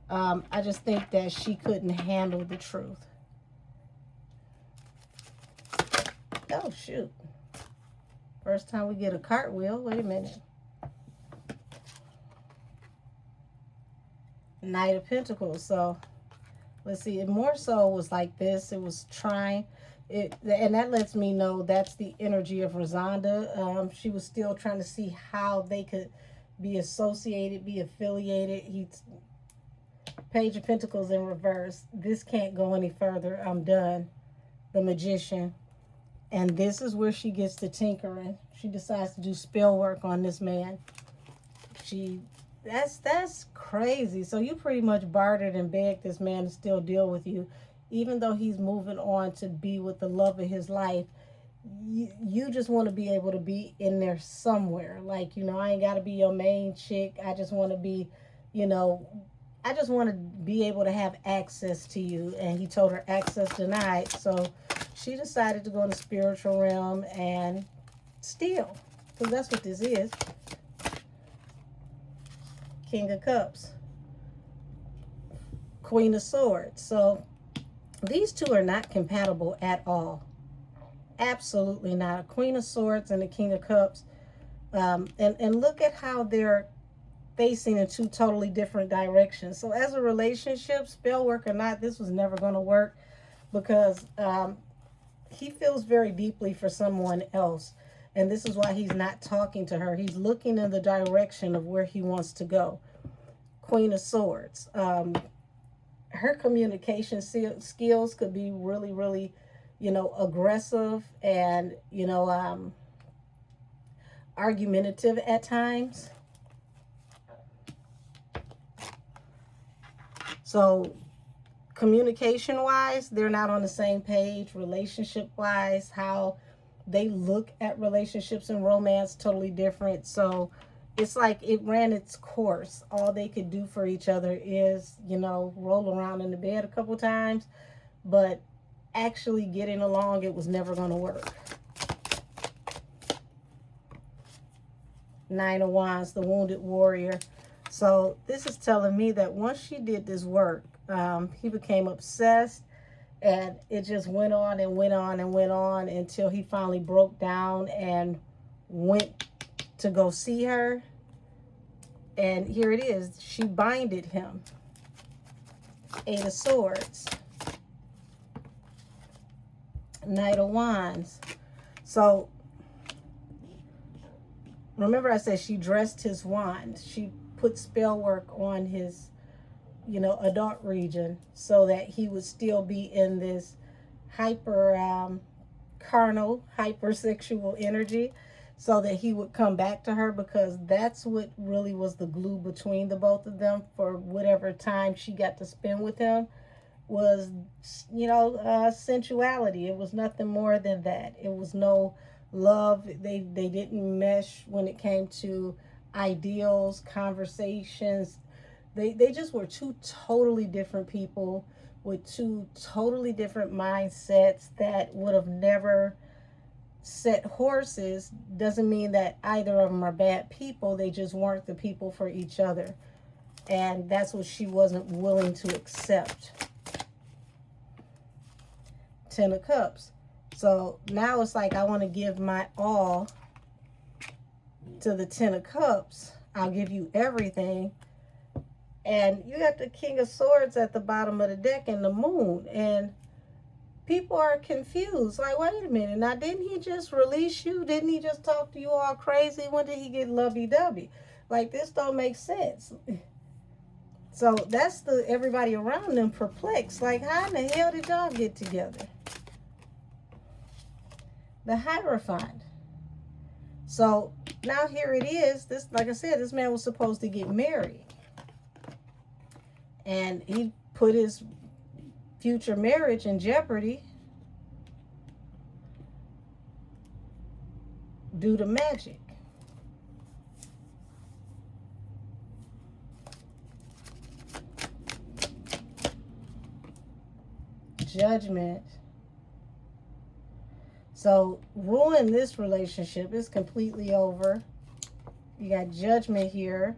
I just think that she couldn't handle the truth. Oh, shoot. First time we get a cartwheel. Wait a minute. Knight of Pentacles. So let's see. It more so was like this. It was trying. And that lets me know that's the energy of Rosanda. She was still trying to see how they could be associated, be affiliated. He's Page of Pentacles in reverse. This can't go any further. I'm done. The Magician. And this is where she gets to tinkering. She decides to do spell work on this man. That's crazy. So you pretty much bartered and begged this man to still deal with you, even though he's moving on to be with the love of his life. You just want to be able to be in there somewhere. Like, you know, I ain't got to be your main chick. I just want to be, you know, I just want to be able to have access to you. And he told her access denied. So she decided to go in the spiritual realm and steal. Because that's what this is. King of Cups. Queen of Swords. So these two are not compatible at all. Absolutely not. A Queen of Swords and a King of Cups. And look at how they're facing in two totally different directions. So as a relationship, spell work or not, this was never going to work, because he feels very deeply for someone else. And this is why he's not talking to her. He's looking in the direction of where he wants to go. Queen of Swords. Her communication skills could be really, really, you know, aggressive and, you know, argumentative at times. So communication-wise, they're not on the same page. Relationship-wise, how they look at relationships and romance, totally different. So it's like it ran its course. All they could do for each other is, you know, roll around in the bed a couple times. But actually getting along, it was never going to work. Nine of Wands, the Wounded Warrior. So this is telling me that once she did this work, he became obsessed, and it just went on and went on and went on until he finally broke down and went to go see her. And here it is. She binded him. Eight of Swords. Knight of Wands. So remember I said she dressed his wand. She put spell work on his, you know, adult region so that he would still be in this hyper carnal, hypersexual energy, so that he would come back to her, because that's what really was the glue between the both of them for whatever time she got to spend with him, was, you know, sensuality. It was nothing more than that. It was no love. They didn't mesh when it came to ideals, conversations. They just were two totally different people with two totally different mindsets that would have never set horses. Doesn't mean that either of them are bad people. They just weren't the people for each other. And that's what she wasn't willing to accept. Ten of Cups. So now it's like I want to give my all to the Ten of Cups. I'll give you everything. And you got the King of Swords at the bottom of the deck and the Moon. And people are confused. Like, wait a minute. Now, didn't he just release you? Didn't he just talk to you all crazy? When did he get lovey-dovey? Like, this don't make sense. So that's everybody around them perplexed. Like, how in the hell did y'all get together? The Hierophant. So now here it is. This, like I said, this man was supposed to get married. And he put his future marriage in jeopardy due to magic. Judgment. So ruin this relationship. It's completely over. You got Judgment here.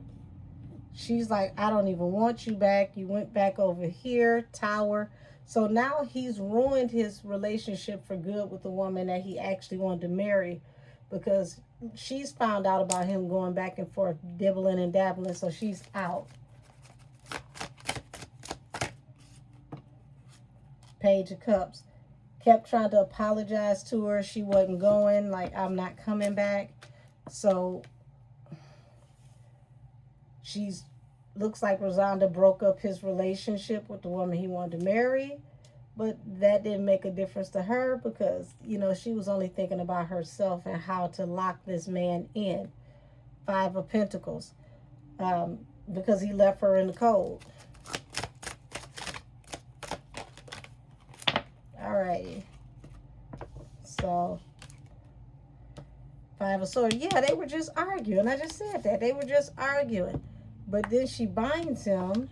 She's like, I don't even want you back. You went back over here. Tower. So now he's ruined his relationship for good with the woman that he actually wanted to marry, because she's found out about him going back and forth, dibbling and dabbling. So she's out. Page of Cups. Kept trying to apologize to her. She wasn't going. Like, I'm not coming back. So She's looks like Rosanda broke up his relationship with the woman he wanted to marry, but that didn't make a difference to her because, you know, she was only thinking about herself and how to lock this man in. Five of Pentacles, because he left her in the cold. Alrighty. So, Five of Swords. Yeah, they were just arguing. I just said that. They were just arguing. But then she binds him.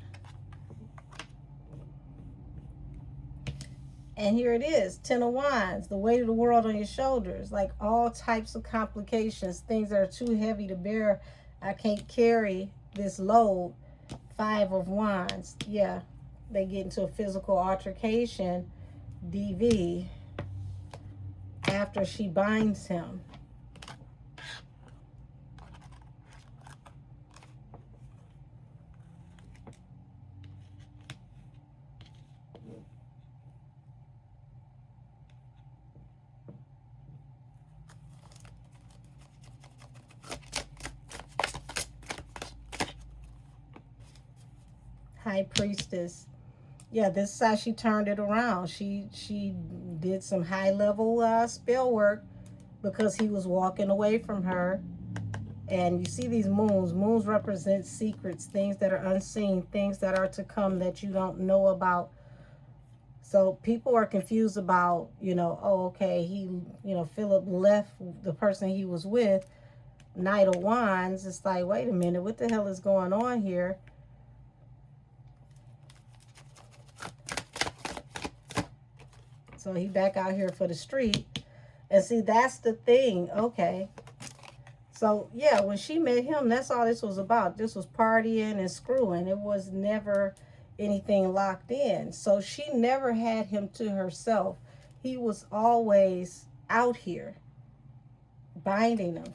And here it is. Ten of Wands. The weight of the world on your shoulders. Like all types of complications. Things that are too heavy to bear. I can't carry this load. Five of Wands. Yeah. They get into a physical altercation. DV. After she binds him. High Priestess. Yeah, this is how she turned it around. She did some high level spell work because he was walking away from her. And you see these moons. Moons represent secrets, things that are unseen, things that are to come that you don't know about. So people are confused about, you know, oh, okay, Philip left the person he was with. Knight of Wands. It's like, wait a minute, what the hell is going on here? So he back out here for the street. And see, that's the thing. Okay. So, yeah, when she met him, that's all this was about. This was partying and screwing. It was never anything locked in. So she never had him to herself. He was always out here binding him.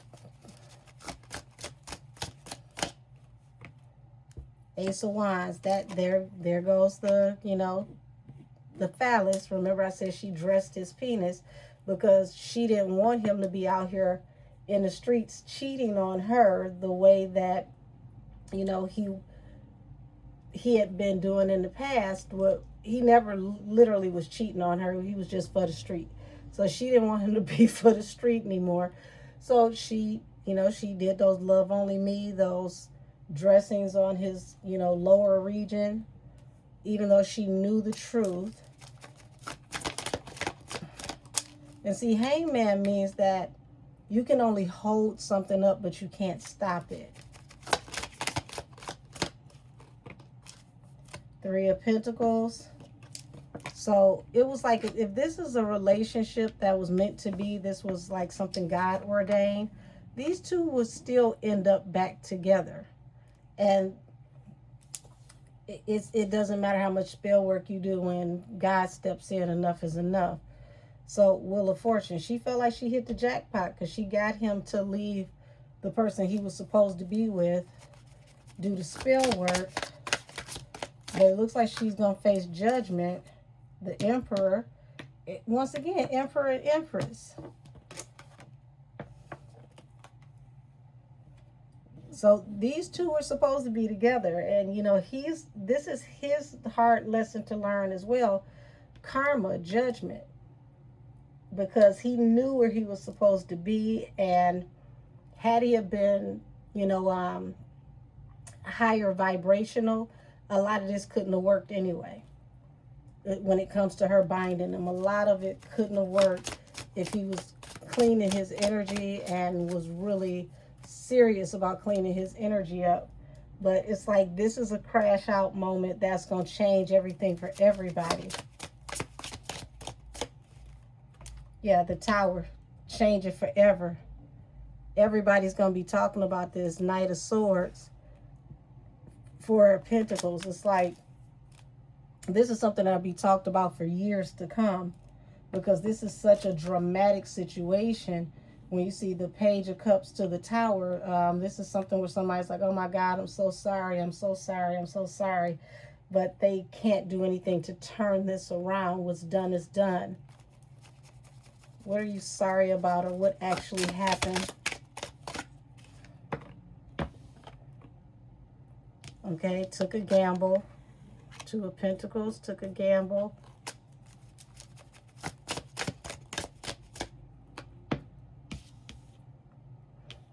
Ace of Wands. That there goes the, you know, the phallus. Remember I said she dressed his penis because she didn't want him to be out here in the streets cheating on her the way that, you know, he had been doing in the past. Well, he never literally was cheating on her. He was just for the street. So she didn't want him to be for the street anymore. So she, you know, she did those Love Only Me, those dressings on his, you know, lower region, even though she knew the truth. And see, Hangman means that you can only hold something up, but you can't stop it. Three of Pentacles. So it was like, if this is a relationship that was meant to be, this was like something God ordained, these two would still end up back together. And it doesn't matter how much spell work you do, when God steps in, enough is enough. So Wheel of Fortune, she felt like she hit the jackpot because she got him to leave the person he was supposed to be with, do the spell work. But it looks like she's going to face judgment. The Emperor. Once again, Emperor and Empress. So these two are supposed to be together. And, you know, this is his hard lesson to learn as well. Karma, judgment. Because he knew where he was supposed to be. And had he have been, you know, higher vibrational, a lot of this couldn't have worked anyway. When it comes to her binding him, a lot of it couldn't have worked if he was cleaning his energy and was really serious about cleaning his energy up. But it's like, this is a crash out moment that's going to change everything for everybody. Yeah, the Tower, change it forever. Everybody's going to be talking about this Knight of Swords, Four of Pentacles. It's like, this is something that'll be talked about for years to come, because this is such a dramatic situation. When you see the Page of Cups to the Tower, this is something where somebody's like, oh my God, I'm so sorry, I'm so sorry, I'm so sorry. But they can't do anything to turn this around. What's done is done. What are you sorry about, or what actually happened? Okay, took a gamble. Two of Pentacles, took a gamble.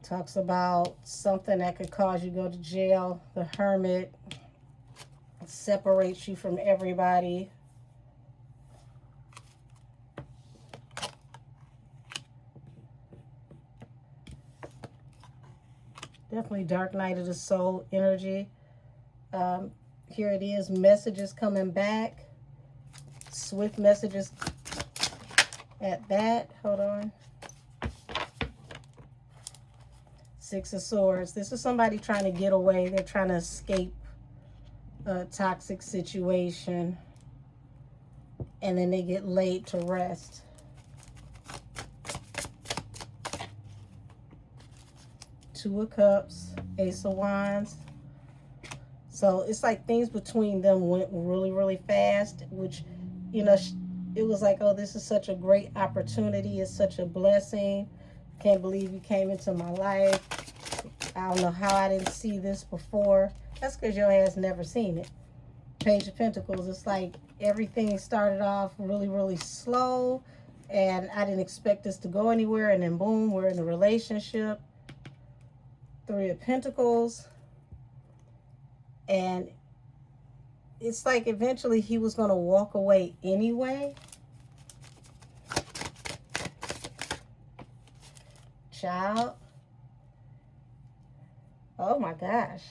Talks about something that could cause you to go to jail. The Hermit separates you from everybody. Definitely Dark Night of the Soul energy. Here it is, messages coming back. Swift messages at that. Hold on. Six of Swords. This is somebody trying to get away. They're trying to escape a toxic situation. And then they get laid to rest. Two of Cups. Ace of Wands. So it's like things between them went really, really fast, which, you know, it was like, oh, this is such a great opportunity. It's such a blessing. Can't believe you came into my life. I don't know how I didn't see this before. That's because your ass never seen it. Page of Pentacles. It's like everything started off really, really slow. And I didn't expect this to go anywhere. And then boom, we're in a relationship. Three of Pentacles. And it's like eventually he was going to walk away anyway. Child. Oh my gosh.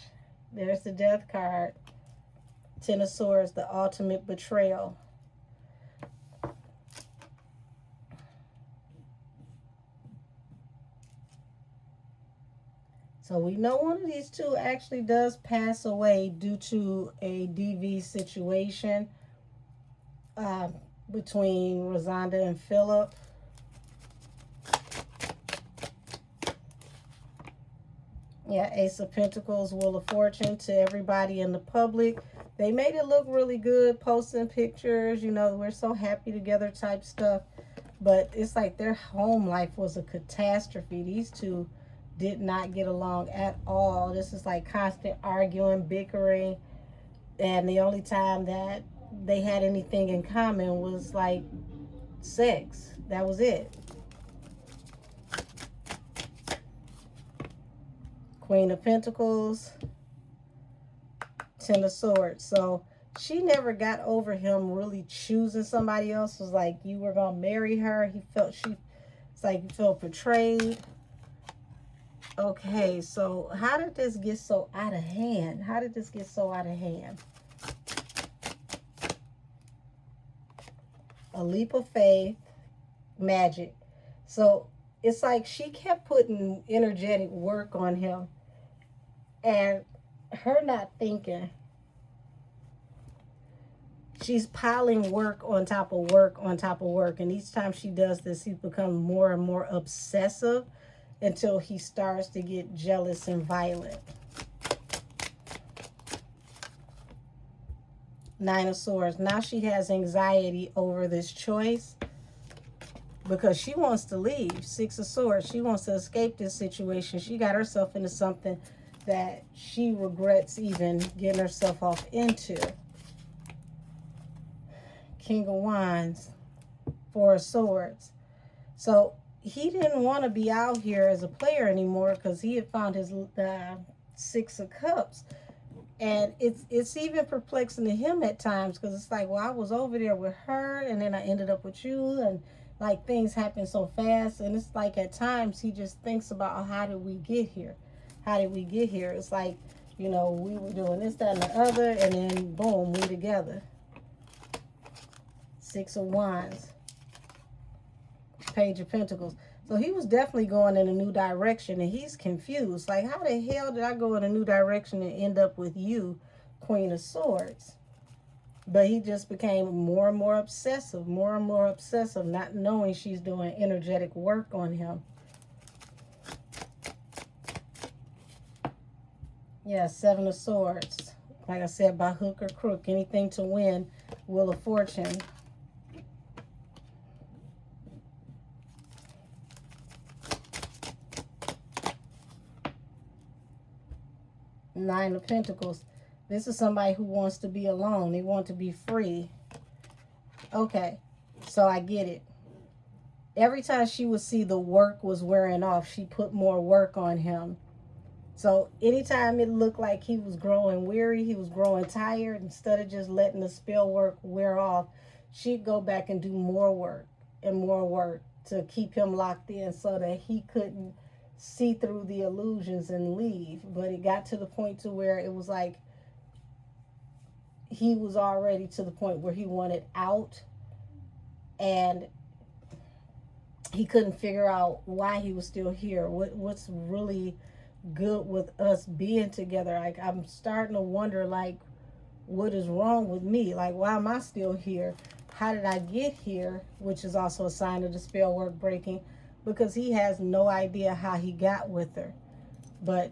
There's the Death card. Ten of Swords, the ultimate betrayal. So we know one of these two actually does pass away due to a DV situation between Rosanda and Philip. Yeah, Ace of Pentacles, Wheel of Fortune to everybody in the public. They made it look really good, posting pictures, you know, we're so happy together type stuff. But it's like their home life was a catastrophe. These two did not get along at all. This is like constant arguing, bickering. And the only time that they had anything in common was like sex. That was it. Queen of Pentacles, Ten of Swords. So she never got over him really choosing somebody else. It was like you were gonna marry her. It's like you felt betrayed. Okay, so how did this get so out of hand? How did this get so out of hand? A leap of faith, magic. So it's like she kept putting energetic work on him and her not thinking. She's piling work on top of work on top of work. And each time she does this, he becomes more and more obsessive until he starts to get jealous and violent. Nine of Swords. Now she has anxiety over this choice because she wants to leave. Six of Swords. She wants to escape this situation. She got herself into something that she regrets even getting herself off into. King of Wands. Four of Swords. So he didn't want to be out here as a player anymore because he had found his Six of Cups. And it's even perplexing to him at times because it's like, well, I was over there with her and then I ended up with you, and like things happen so fast. And it's like at times he just thinks about, oh, how did we get here? How did we get here? It's like, you know, we were doing this, that, and the other, and then boom, we together. Six of Wands. Page of Pentacles. So he was definitely going in a new direction and he's confused. Like, how the hell did I go in a new direction and end up with you, Queen of Swords? But he just became more and more obsessive, not knowing she's doing energetic work on him. Yeah, Seven of Swords. Like I said, by hook or crook, anything to win. Wheel of Fortune. Nine of Pentacles. This is somebody who wants to be alone. They want to be free. Okay, so I get it. Every time she would see the work was wearing off, she put more work on him. So anytime it looked like he was growing weary, he was growing tired, instead of just letting the spell work wear off, she'd go back and do more work and more work to keep him locked in so that he couldn't see through the illusions and leave. But it got to the point to where it was like he was already to the point where he wanted out, and he couldn't figure out why he was still here. What's really good with us being together? Like, I'm starting to wonder, like, what is wrong with me? Like, why am I still here? How did I get here? Which is also a sign of the spell work breaking, because he has no idea how he got with her. But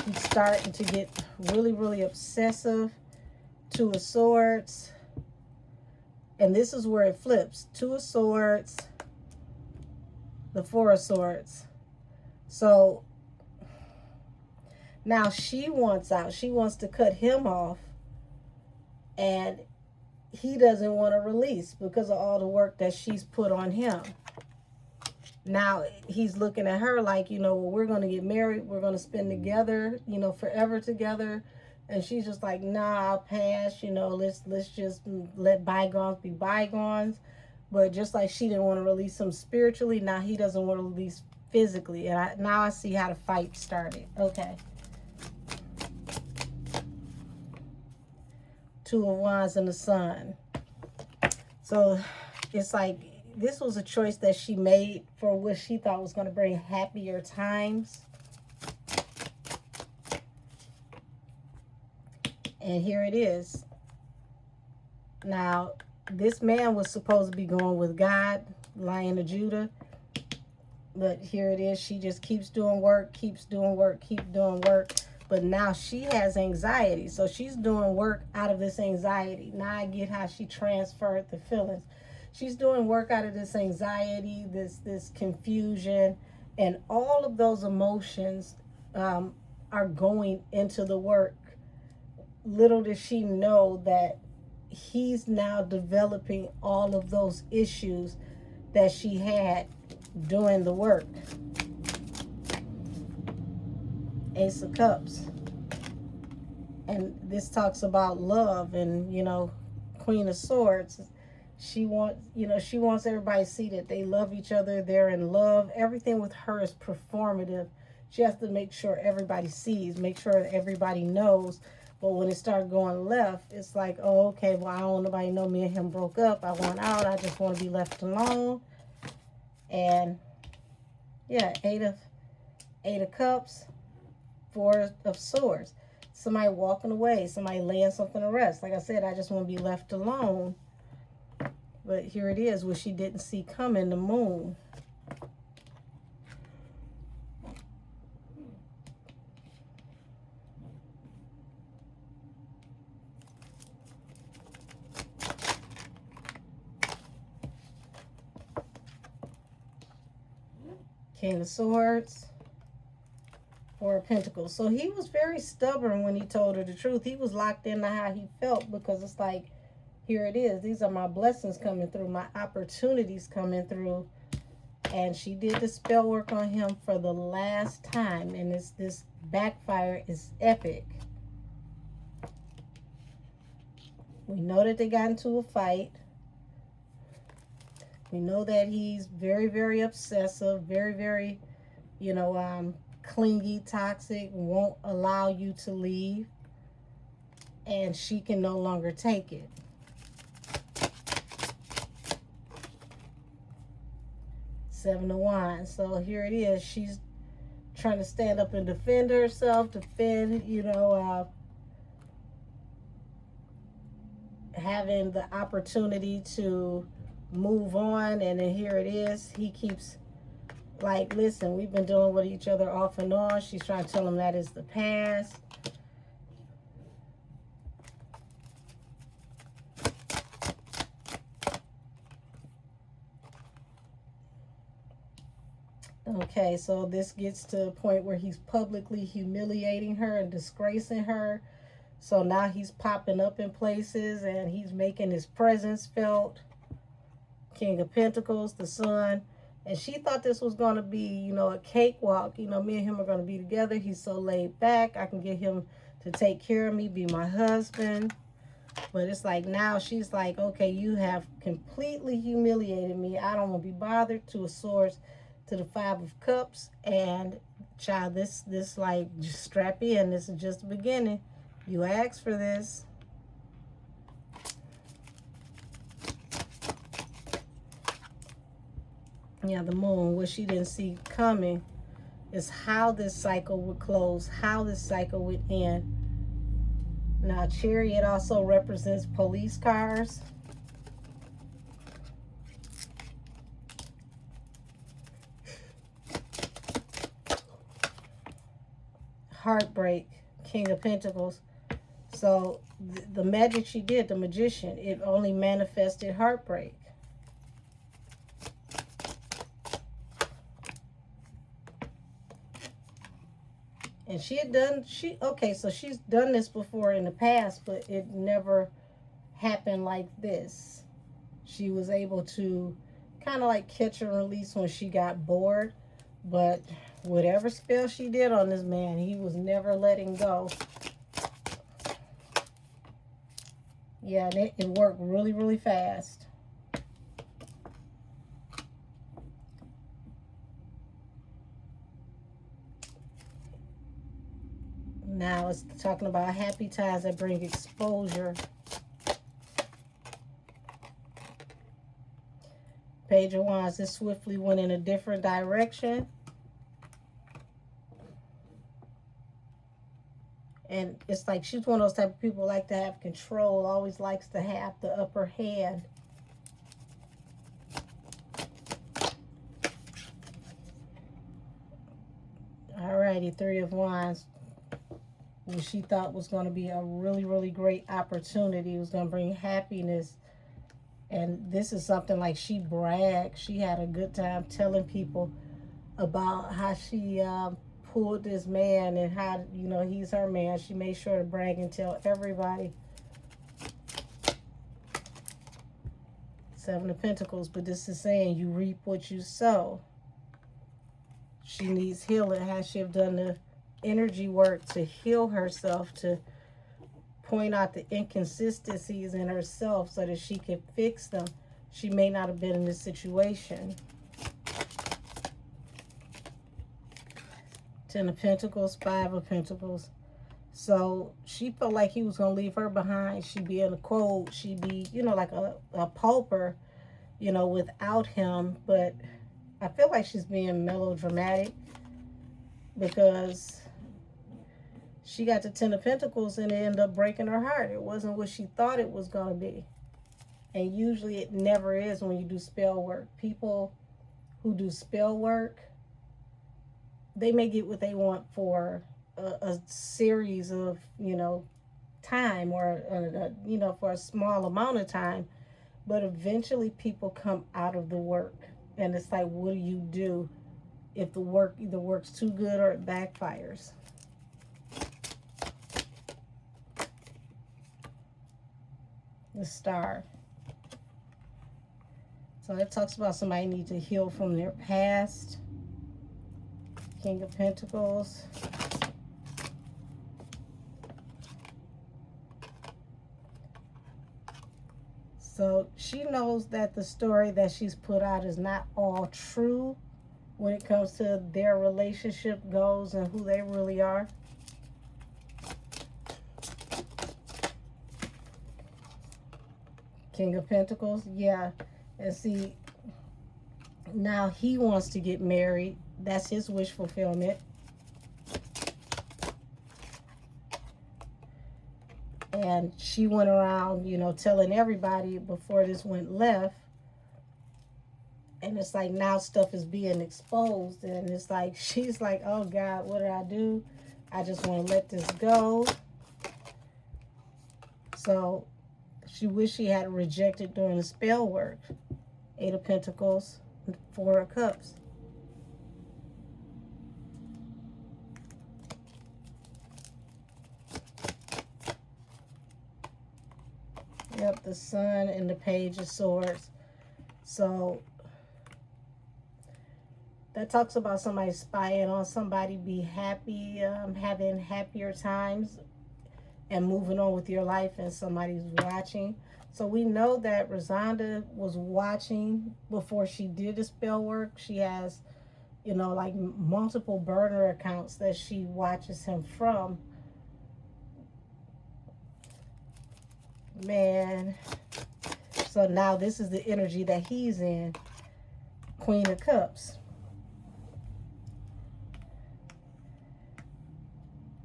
he's starting to get really, really obsessive. Two of Swords. And this is where it flips. Two of Swords, the Four of Swords. So now she wants out. She wants to cut him off. And he doesn't want to release because of all the work that she's put on him. Now he's looking at her like, you know, well, we're going to get married. We're going to spend together, you know, forever together. And she's just like, nah, I'll pass. You know, let's just let bygones be bygones. But just like she didn't want to release him spiritually, now he doesn't want to release physically. And now I see how the fight started. Okay. Two of Wands and the Sun. So it's like this was a choice that she made for what she thought was going to bring happier times. And here it is. Now, this man was supposed to be going with God, Lion of Judah. But here it is. She just keeps doing work, keeps doing work, keeps doing work. But now she has anxiety. So she's doing work out of this anxiety. Now I get how she transferred the feelings. She's doing work out of this anxiety, this confusion, and all of those emotions are going into the work. Little does she know that he's now developing all of those issues that she had doing the work. Ace of Cups. And this talks about love and, you know, Queen of Swords. She wants everybody to see that they love each other. They're in love. Everything with her is performative. She has to make sure everybody sees, make sure that everybody knows. But when it started going left, it's like, oh, okay, well, I don't want nobody to know me and him broke up. I want out. I just want to be left alone. And yeah, Eight of Cups, Four of Swords. Somebody walking away, somebody laying something to rest. Like I said, I just want to be left alone. But here it is, what she didn't see coming, the Moon. King of Swords, Four of Pentacles. So he was very stubborn when he told her the truth. He was locked into how he felt, because it's like, here it is. These are my blessings coming through, my opportunities coming through. And she did the spell work on him for the last time. And this backfire is epic. We know that they got into a fight. We know that he's very, very obsessive, very, very, you know, clingy, toxic, won't allow you to leave. And she can no longer take it. Seven of Wands. So here it is. She's trying to stand up and defend herself, defend, you know, having the opportunity to move on. And then here it is. He keeps like, listen, we've been dealing with each other off and on. She's trying to tell him that is the past. Okay, so this gets to a point where he's publicly humiliating her and disgracing her. So now he's popping up in places and he's making his presence felt. King of Pentacles, the Sun. And she thought this was going to be, you know, a cakewalk. You know, me and him are going to be together. He's so laid back. I can get him to take care of me, be my husband. But it's like now she's like, okay, you have completely humiliated me. I don't want to be bothered. Two of Swords to the Five of Cups. And child, this like, just strap in. This is just the beginning. You asked for this. Yeah, the Moon, what she didn't see coming is how this cycle would close, how this cycle would end. Now, Chariot also represents police cars. Heartbreak, King of Pentacles. So the magic she did, the Magician, it only manifested heartbreak. And she had done, okay, so she's done this before in the past, but it never happened like this. She was able to kind of like catch and release when she got bored. But whatever spell she did on this man, he was never letting go. Yeah, and it worked really, really fast. Now it's talking about happy times that bring exposure. Page of Wands, this swiftly went in a different direction. And it's like she's one of those type of people like to have control, always likes to have the upper hand. Alrighty, Three of Wands. What she thought was going to be a really, really great opportunity. It was going to bring happiness. And this is something like she bragged. She had a good time telling people about how she pulled this man and how, you know, he's her man. She made sure to brag and tell everybody. Seven of Pentacles, but this is saying you reap what you sow. She needs healing. Has she have done the energy work to heal herself, to point out the inconsistencies in herself so that she can fix them? She may not have been in this situation. Ten of Pentacles, Five of Pentacles. So she felt like he was going to leave her behind. She'd be in the cold. She'd be, you know, like a pauper, you know, without him. But I feel like she's being melodramatic because she got the Ten of Pentacles and it ended up breaking her heart. It wasn't what she thought it was going to be. And usually it never is when you do spell work. People who do spell work, they may get what they want for a series of, you know, time or, you know, for a small amount of time. But eventually people come out of the work. And it's like, what do you do if the work either works too good or it backfires? The Star. So it talks about somebody needs to heal from their past. King of Pentacles. So she knows that the story that she's put out is not all true when it comes to their relationship goals and who they really are. King of Pentacles, yeah. And see, now he wants to get married. That's his wish fulfillment. And she went around, you know, telling everybody before this went left. And it's like now stuff is being exposed. And it's like, she's like, oh God, what did I do? I just want to let this go. So she wished she had rejected doing the spell work. Eight of Pentacles, Four of Cups. Yep, the Sun and the Page of Swords. So that talks about somebody spying on somebody, be happy, having happier times and moving on with your life, and somebody's watching. So we know that Rosanda was watching before she did the spell work. She has, you know, like multiple burner accounts that she watches him from. Man. So now this is the energy that he's in. Queen of Cups.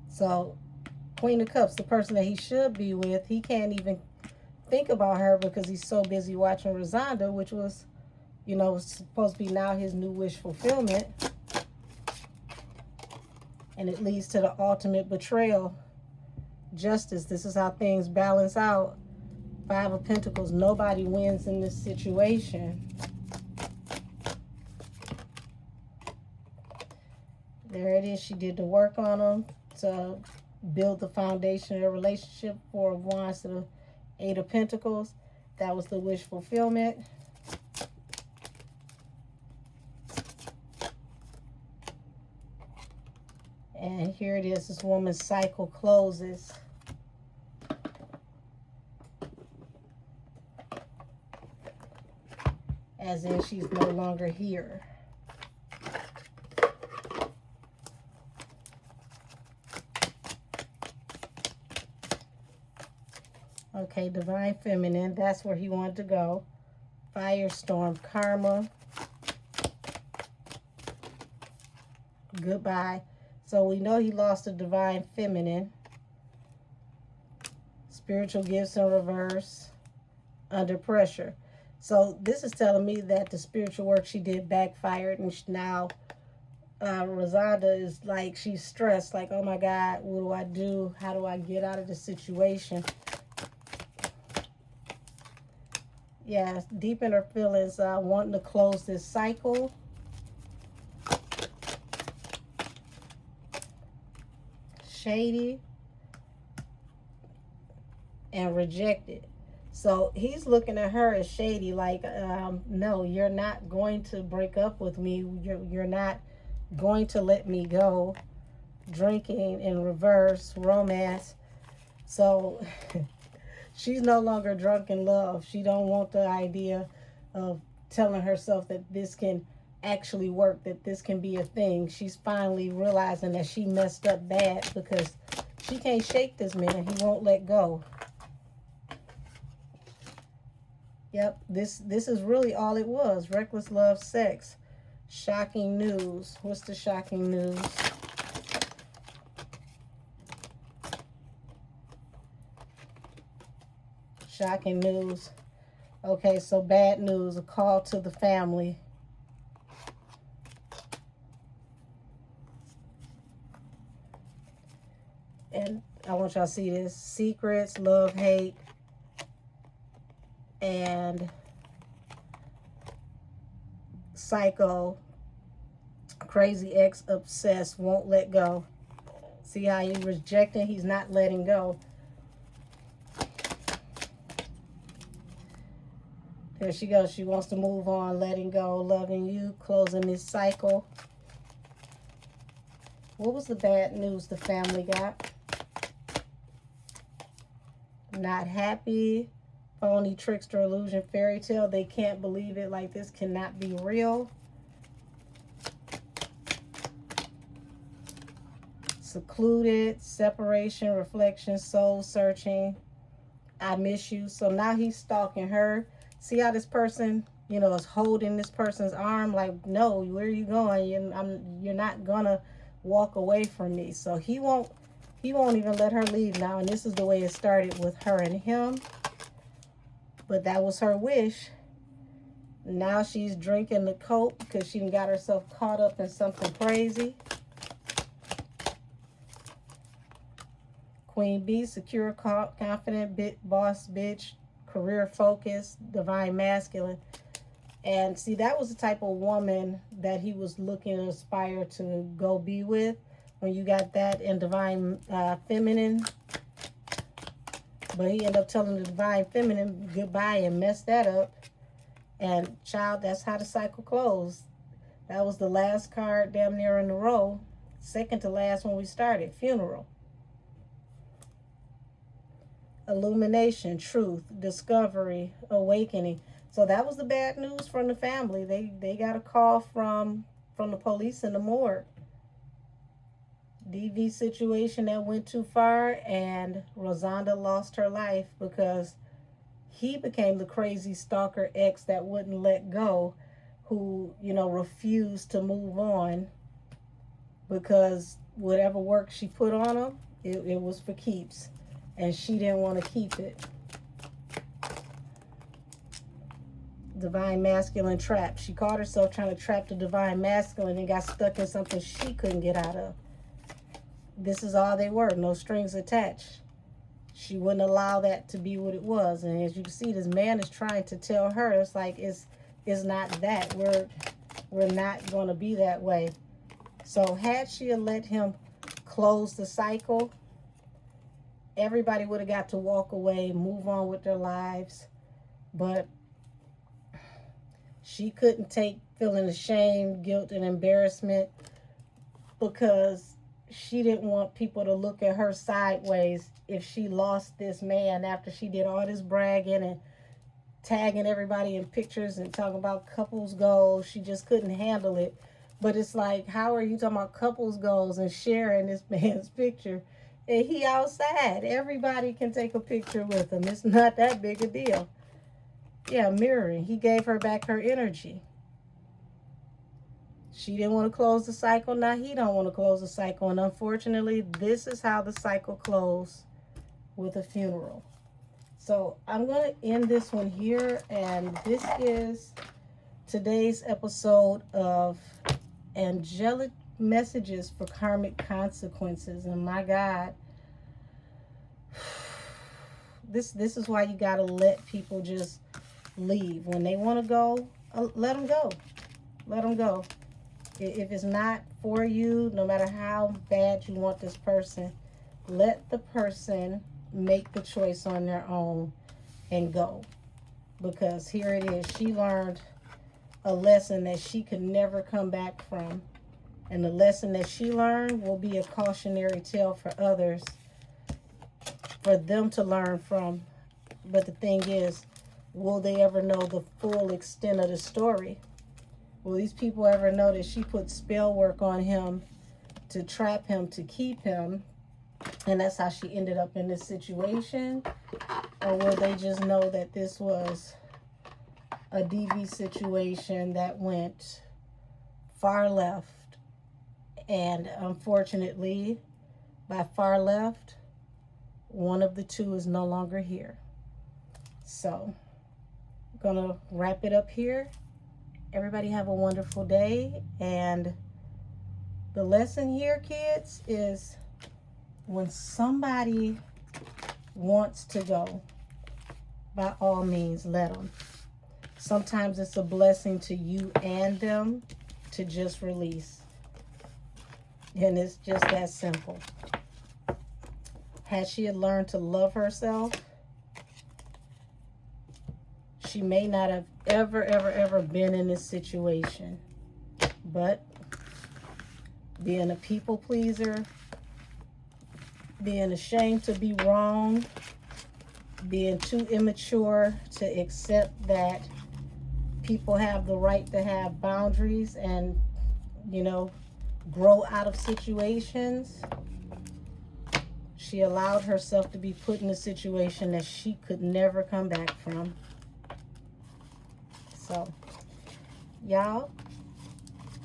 So Queen of Cups, the person that he should be with, he can't even think about her because he's so busy watching Rosanda, which was, you know, supposed to be now his new wish fulfillment. And it leads to the ultimate betrayal. Justice. This is how things balance out. Five of Pentacles. Nobody wins in this situation. There it is. She did the work on him to build the foundation of a relationship. Four of Wands to the Eight of Pentacles. That was the wish fulfillment. And here it is. This woman's cycle closes. As in she's no longer here. Okay, Divine Feminine, that's where he wanted to go. Firestorm, Karma. Goodbye. So we know he lost the Divine Feminine. Spiritual gifts in reverse. Under pressure. So this is telling me that the spiritual work she did backfired, and now Rosanda is like, she's stressed, like, oh my God, what do I do? How do I get out of this situation? Yeah, deep in her feelings, wanting to close this cycle. Shady. And rejected. So he's looking at her as shady, like, no, you're not going to break up with me. You're not going to let me go. Drinking in reverse, romance. So she's no longer drunk in love. She don't want the idea of telling herself that this can actually work, that this can be a thing. She's finally realizing that she messed up bad because she can't shake this man. He won't let go. Yep, this is really all it was. Reckless love, sex. Shocking news. What's the shocking news? Shocking news. Okay, so bad news. A call to the family. And I want y'all to see this. Secrets, love, hate. And psycho, crazy ex, obsessed, won't let go. See how he's rejecting? He's not letting go. There she goes. She wants to move on, letting go, loving you, closing this cycle. What was the bad news the family got? Not happy. Phony, trickster, illusion, fairy tale. They can't believe it. Like, this cannot be real. Secluded, separation, reflection, soul searching. I miss you. So now he's stalking her. See how this person, you know, is holding this person's arm? Like, no, where are you going? You're not gonna walk away from me. So he won't even let her leave now. And this is the way it started with her and him. But that was her wish. Now she's drinking the coke because she got herself caught up in something crazy. Queen Bee, secure, confident, boss bitch, career focus, divine masculine. And see, that was the type of woman that he was looking to aspire to go be with. When you got that in divine feminine. But he ended up telling the divine feminine goodbye and messed that up. And child, that's how the cycle closed. That was the last card damn near in a row. Second to last when we started. Funeral. Illumination, truth, discovery, awakening. So that was the bad news from the family. They got a call from the police in the morgue. DV situation that went too far, and Rosanda lost her life because he became the crazy stalker ex that wouldn't let go, who, you know, refused to move on because whatever work she put on him, it was for keeps, and she didn't want to keep it. Divine masculine trap. She caught herself trying to trap the divine masculine and got stuck in something she couldn't get out of. This is all they were, no strings attached. She wouldn't allow that to be what it was. And as you can see, this man is trying to tell her, it's like, it's not that. We're not going to be that way. So had she let him close the cycle, everybody would have got to walk away, move on with their lives. But she couldn't take feeling ashamed, guilt, and embarrassment because she didn't want people to look at her sideways if she lost this man after she did all this bragging and tagging everybody in pictures and talking about couples goals. She just couldn't handle it. But it's like, how are you talking about couples goals and sharing this man's picture? And he outside. Everybody can take a picture with him. It's not that big a deal. Yeah, mirroring. He gave her back her energy. She didn't want to close the cycle. Now he don't want to close the cycle. And unfortunately, this is how the cycle closed with a funeral. So I'm going to end this one here. And this is today's episode of Angelic Messages for Karmic Consequences. And my God, this is why you got to let people just leave. When they want to go, let them go. Let them go. If it's not for you, no matter how bad you want this person, let the person make the choice on their own and go. Because here it is. She learned a lesson that she could never come back from. And the lesson that she learned will be a cautionary tale for others, for them to learn from. But the thing is, will they ever know the full extent of the story? Will these people ever know that she put spell work on him to trap him, to keep him, and that's how she ended up in this situation? Or will they just know that this was a DV situation that went far left? And unfortunately, by far left, one of the two is no longer here. So, I'm gonna wrap it up here. Everybody have a wonderful day. And the lesson here, kids, is when somebody wants to go, by all means, let them. Sometimes it's a blessing to you and them to just release. And it's just that simple. Had she learned to love herself, she may not have ever been in this situation. But being a people pleaser, being ashamed to be wrong, being too immature to accept that people have the right to have boundaries and, you know, grow out of situations, she allowed herself to be put in a situation that she could never come back from. So, y'all,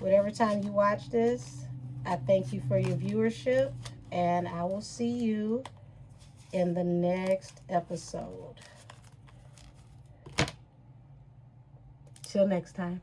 whatever time you watch this, I thank you for your viewership, and I will see you in the next episode. Till next time.